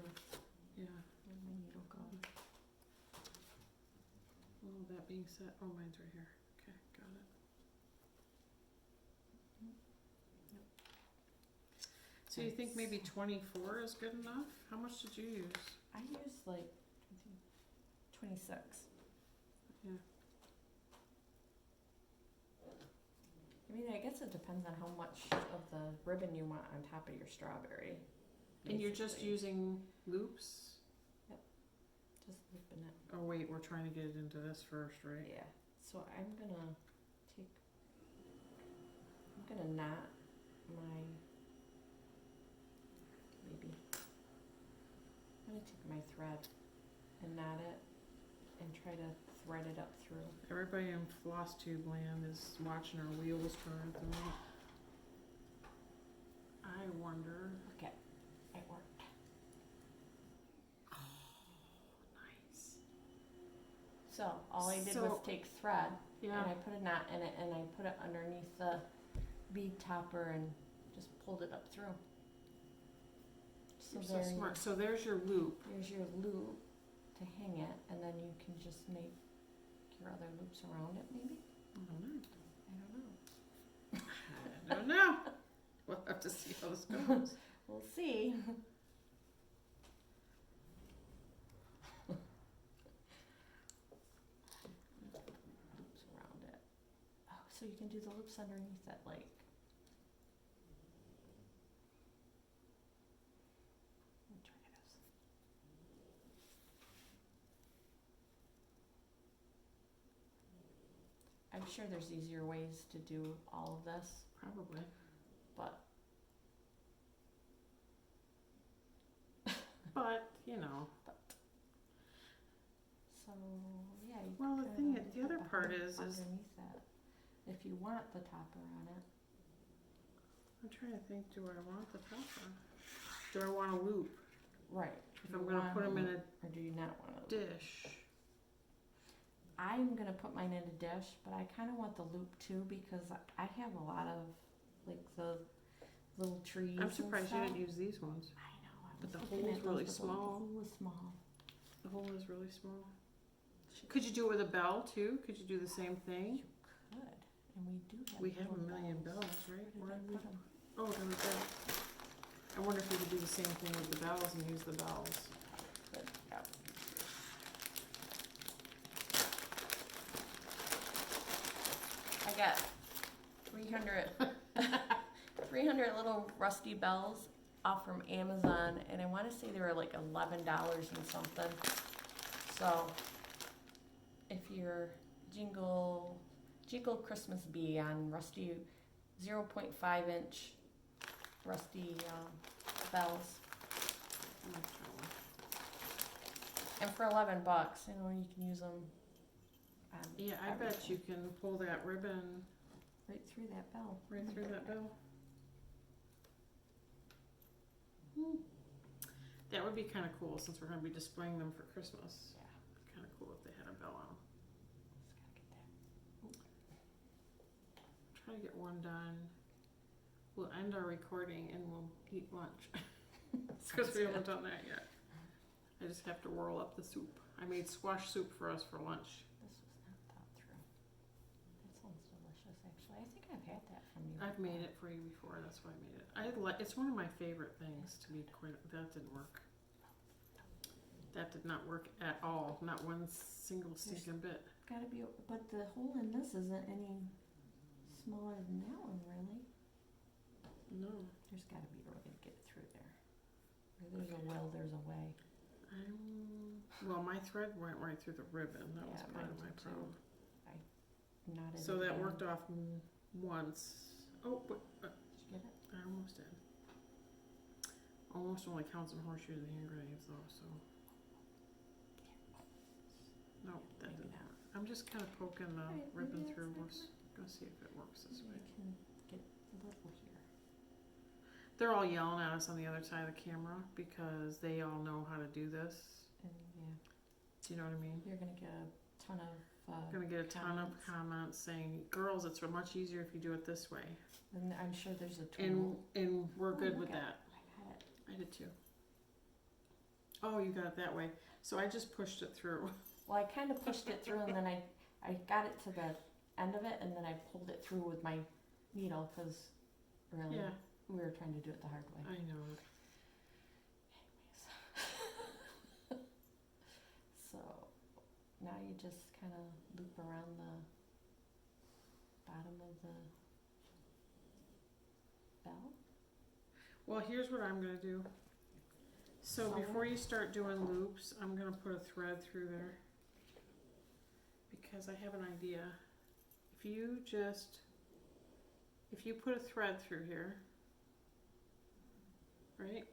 through. Yeah. Where'd my needle go? Oh, that being said, oh, mine's right here. Okay, got it. So you think maybe 24 is good enough? How much did you use? I used like 26. Yeah. I mean, I guess it depends on how much of the ribbon you want on top of your strawberry. And you're just basically. using loops? Just looping it. Oh wait, we're trying to get it into this first, right? Yeah. So I'm gonna knot my, maybe. I'm gonna take my thread and knot it and try to thread it up through. Everybody in floss tube land is watching our wheels turn at the moment. I wonder. Okay, it worked. Nice. So all I did was take thread Yeah. and I put a knot in it and I put it underneath the bead topper and just pulled it up through. You're so smart. So there's your loop. There's your loop to hang it, and then you can just make your other loops around it, maybe? I don't know. We'll have to see how this goes. We'll see. Loops around it. Oh, so you can do the loops underneath it, like. Let me try this. I'm sure there's easier ways to do all of this, Probably. but But, you know. so yeah. You Well, the could thing, put the other part hook is underneath that, if you want the topper on it. I'm trying to think, do I want the topper? Do I want a loop? Right. If I'm going to put them in a or do you not want to? dish. I'm gonna put mine in a dish, but I kind of want the loop too because I have a lot of like the little trees. I'm surprised you and didn't stuff. use these ones. I know. I But was the looking hole's at really those, but small. The hole is small. The hole is really small. Could you do it with a bell too? Could you do the same thing? You could, and we do have. We have a little million bells. bells, right? Where did I put 'em? Oh, there we go. I wonder if we could do the same thing with the bells and use the bells. But, yeah. I got 300, 300 little rusty bells off from Amazon, and I want to say they were like $11 and something. So, if you're Jingle Christmas Bee on rusty 0.5 inch rusty bells, and for $11, you know, you can use them. Yeah, I bet you can pull that ribbon Right through that bell. right through that bell. That would be kind of cool since we're going to be displaying them for Christmas. Yeah. Kind of cool if they had a bell on them. Just gotta get that. Try to get one done. We'll end our recording and we'll eat lunch. Because we haven't done that yet. I just have to whirl up the soup. I made squash soup for us for lunch. This was not thought through. That sounds delicious, actually. I think I've had that from you. I've made it for you before, that's why I made it. It's one of my favorite things to be quite. That didn't work. That did not work at all. Not one single stinking bit. Gotta be, but the hole in this isn't any smaller than that one, really. No. There's gotta be a way to get it through there. Where there's a will, there's a way. Well, my thread went right through the ribbon. That was Yeah, part of mine my did too. problem. Knotted So it that down. worked off once. Oh, but, Did you get it? I almost did. Almost only counts in horseshoes and hand grenades though, so. No, that Maybe didn't not. work. I'm just kind of poking the Alright, ribbon maybe through. that's We'll see if it works this way. We can get a little here. They're all yelling at us on the other side of the camera because they all know how to do this. And yeah, Do you know what I mean? you're gonna get a ton of Gonna get a ton of comments saying, "Girls, it's much easier if you do it this way," and I'm sure there's a tool. and we're Oh, good look with at that. I got it. I did too. Oh, you got it that way. So I just pushed it through. Well, I kind of pushed it through, and then I got it to the end of it, and then I pulled it through with my needle, because really, Yeah, we were trying to do it the hard way. I know. Anyways. So, now you just kind of loop around the bottom of the bell. Well, here's what I'm gonna do. So before you start doing loops, I'm gonna put a thread through there. Because I have an idea. If you put a thread through here, right?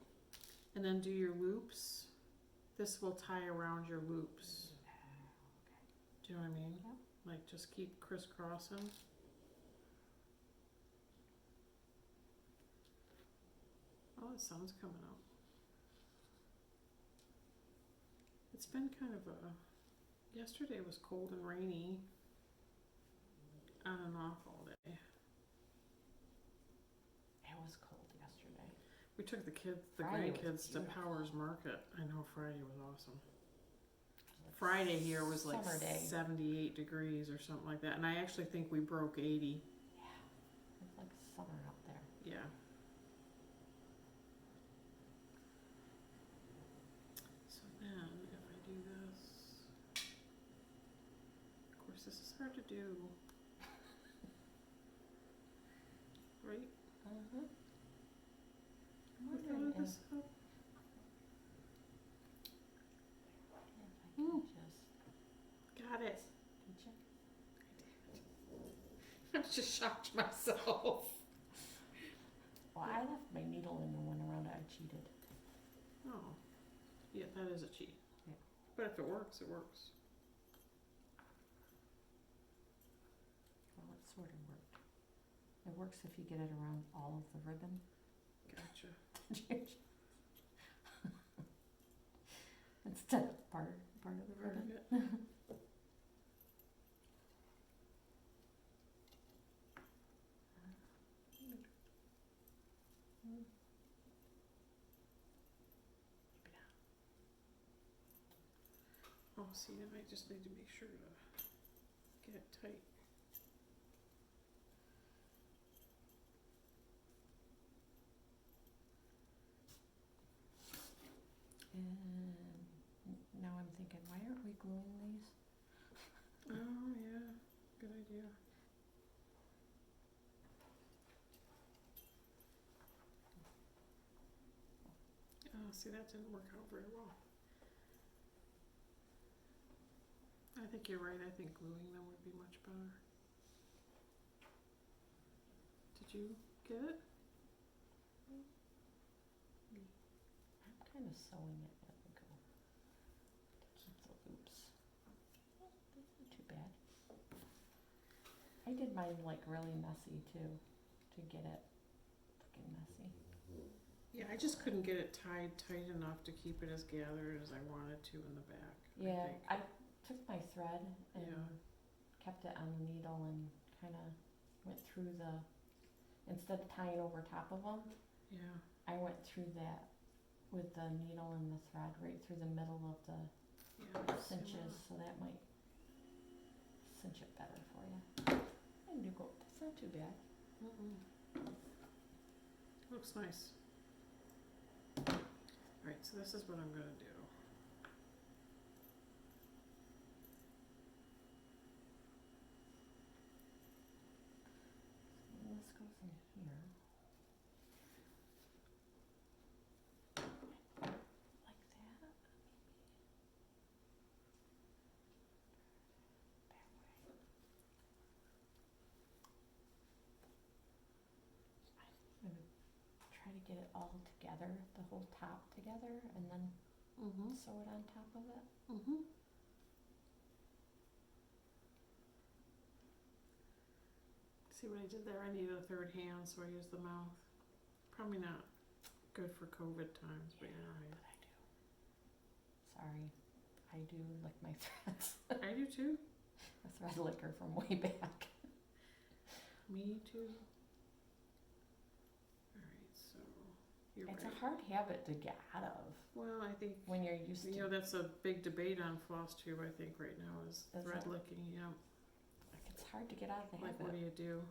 And then do your loops, this will tie around your loops. Do you know what I mean? Yep. Like just keep crisscrossing. Oh, the sun's coming out. It's been kind of yesterday was cold and rainy, on and off all day. It was cold yesterday. We took the Friday was grandkids to beautiful. Powers Market. I know Friday was awesome. Friday here was like Summer day. 78 degrees or something like that, and I actually think we broke 80. Yeah, it's like summer out there. Yeah. So then, if I do this, of course, this is hard to do, right? Mm-hmm. I'm With all wondering of this if up. I can Ooh. just. Got it. Did you? I just shocked myself. Well, I left my needle in and went around it. I cheated. Oh, yeah, that is a cheat. Yeah. But if it works, it works. Well, it sort of worked. It works if you get it around all of the ribbon. Gotcha. Instead of part of the Part ribbon. of it. Oh, see, then I just need to make sure to get it tight. And now I'm thinking, why aren't we gluing these? Oh, yeah, good idea. Oh, see, that didn't work out very well. I think you're right. I think gluing them would be much better. Did you get it? I'm kind of sewing it as we go to keep the loops. Well, that's not too bad. I did mine like really messy too, to get it looking messy. Yeah, I just couldn't get it tied tight enough to keep it as gathered as I wanted to in the back. Yeah, I I took my thread and Yeah. kept it on the needle and kind of went through the, instead of tying over top of them, think. Yeah. I went through that with the needle and the thread right through the middle of the Yeah. cinches, so that might cinch it better for you. And you go, that's not too bad. Looks nice. Alright, so this is what I'm gonna do. So this goes in here. Like that, maybe. That way. I'm gonna try to get it all together, the whole top together, and then sew it on top of it. See what I did there? I needed a third hand, so I used the mouth. Probably not good for COVID times, but you're right. But I do. Sorry, I do lick my threads. I do too. A thread licker from way back. Me too. Alright, so You're It's right. a hard habit to get out of Well, I think, when you're used to. that's a big debate on floss tube, I think, right now is Is thread it? licking, yeah. Like, it's hard to get out of the Like, what do habit. you do?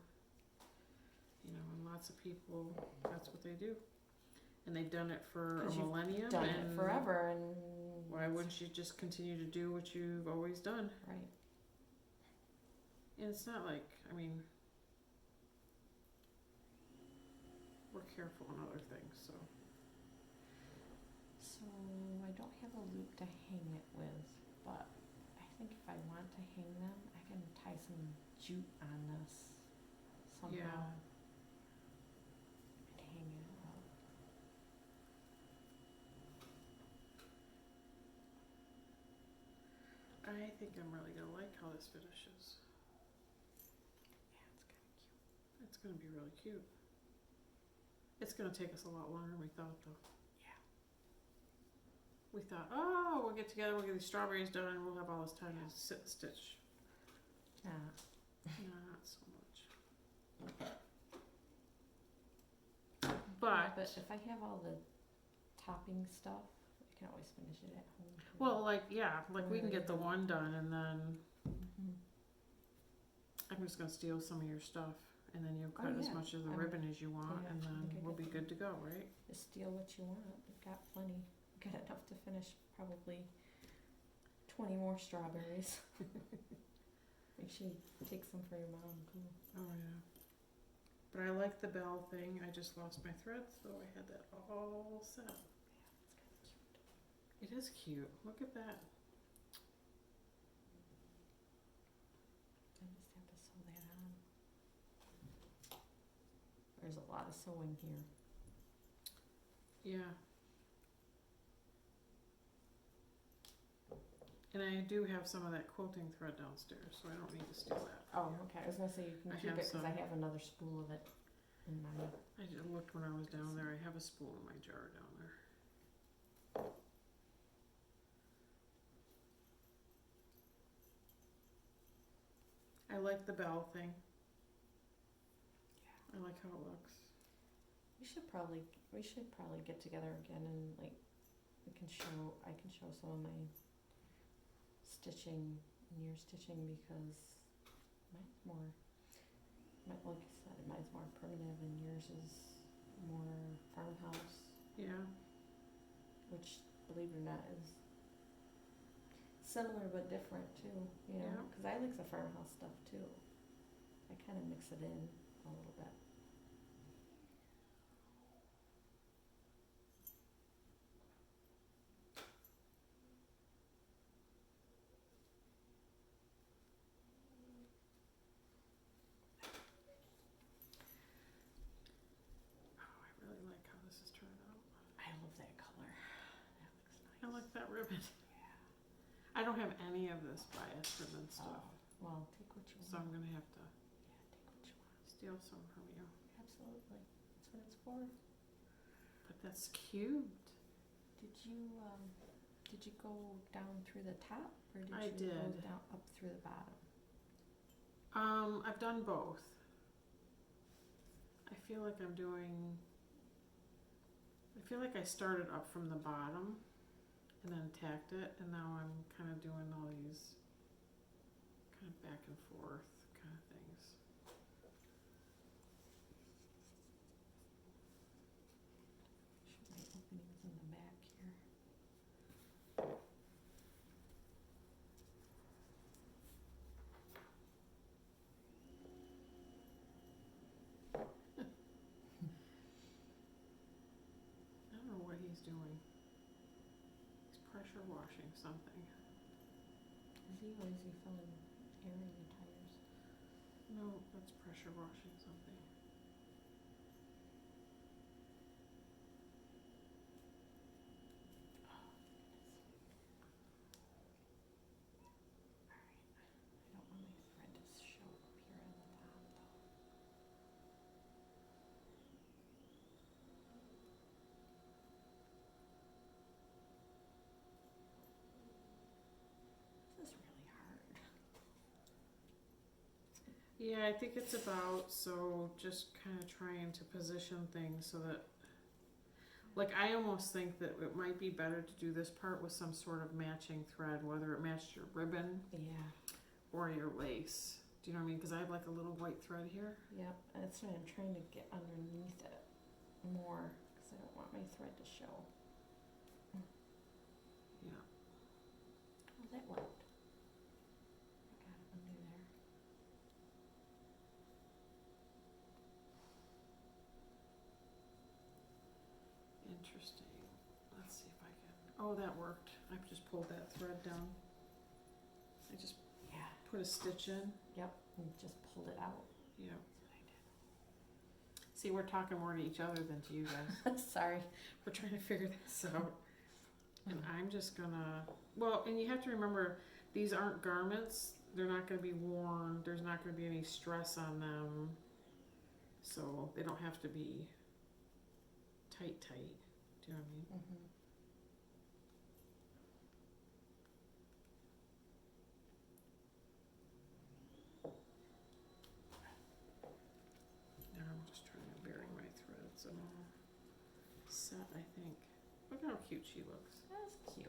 You know, and lots of people, that's what they do. And they've done it for a 'Cause you've millennium, Done and it forever, and why wouldn't you just continue to do what you've always done? right? And it's not like, I mean, we're careful on other things, so. So I don't have a loop to hang it with, but I think if I want to hang them, I can tie some jute on this somehow Yeah. and hang it up. I think I'm really gonna like how this finishes. Yeah, it's kind of cute. It's gonna be really cute. It's gonna take us a lot longer than we thought, though. Yeah. We thought, oh, we'll get together, we'll get these strawberries done, and we'll have all this time to sit and stitch. No, not so much. Yeah, But, but if I have all the topping stuff, I can always finish it at home. too. well, like, yeah, like we can get the one done, and then Mhm. I'm just gonna steal some of your stuff, and then you'll Oh, cut as yeah. much of the I'm- ribbon as you want, yeah, and I then think I we'll got be good to go, right? Just steal what you want. We've got plenty. We've got enough to finish probably 20 more strawberries. Make sure you take some for your mom too. Oh, yeah. But I like the bell thing, I just lost my thread, so I had that all set. Yeah, it's kind of cute. It is cute, look at that. I just have to sew that on. There's a lot of sewing here. Yeah. And I do have some of that quilting thread downstairs, so I don't need to steal that. Oh, okay. I was gonna say you can I keep have it because I some. have another spool of it in my. I just looked when I was down there, I have a spool in my jar down there. I like the bell thing. I like how it looks. We should probably get together again and like I can show some of my stitching and your stitching because mine's more like you said, mine's more primitive and yours is more farmhouse, Yeah, which believe it or not is similar but different too, you know, Yeah. because I like the farmhouse stuff too. I kind of mix it in a little bit. oh, I really like how this has turned out. I love that color. That looks nice. I like that ribbon. I don't have any of this bias ribbon Oh, stuff, well, take what you so I'm want. gonna have to Yeah, take what you want. steal some from you. Absolutely. That's what it's for. But that's cute. Did you go down through the top or did I you go did. down up through the bottom? I've done both. I feel like I started up from the bottom and then tacked it, and now I'm kind of doing all these kind of back and forth kind of things. My opening's in the back here. I don't know what he's doing. He's pressure washing something. Is he or is he filling air in the tires? No, that's pressure washing something. I don't want my thread to show up here on the top though. This is really hard. Yeah, I think it's about, so just kind of trying to position things so that, Like, I almost think that it might be better to do this part with some sort of matching thread, whether it matched your ribbon Yeah. or your lace. Do you know what I mean? Because I have like a little white thread here. Yep. That's why I'm trying to get underneath it more because I don't want my thread to show. Yeah. Oh, that worked. I got it under there. Interesting. Let's see if I can. Oh, that worked. I just pulled that thread down. I just Yeah. put a stitch in. Yep. And just pulled it out. Yeah. That's what I See, we're talking more to each other than to you guys. did. Sorry. We're trying to figure this out. And I'm just gonna, well, and you have to remember, these aren't garments. They're not gonna be worn. There's not gonna be any stress on them. So they don't have to be tight, tight. Do you know what I mean? Mm-hmm. Now I'm just trying to bury my threads and all set, I think. Look how cute she looks. That's cute.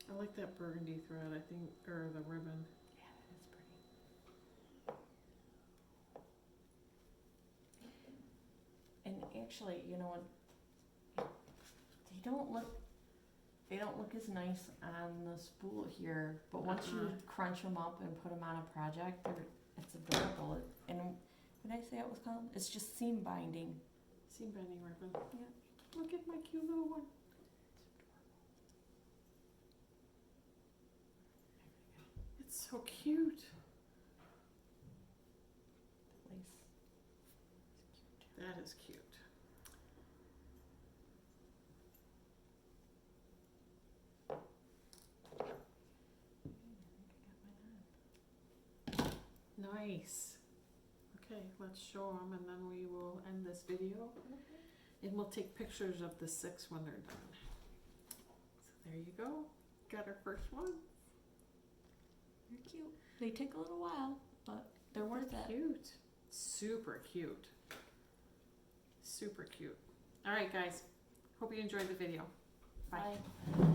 I like that burgundy thread, I think, or the ribbon. Yeah, that is pretty. And actually, you know what? They don't look as nice on the spool here, but once you crunch them up and put them on a project, it's adorable. And what did I say it was called? It's just seam binding. Seam bending ribbon. Yeah. Look at my cute little one. It's so cute. The lace. That is cute. Nice. Okay, let's show them and then we will end this video. And we'll take pictures of the 6 when they're done. So there you go. Got our first one. They're cute. They take a little while, but they're worth it. Cute. Super cute. Super cute. All right, guys. Hope you enjoyed the video. Bye. Bye.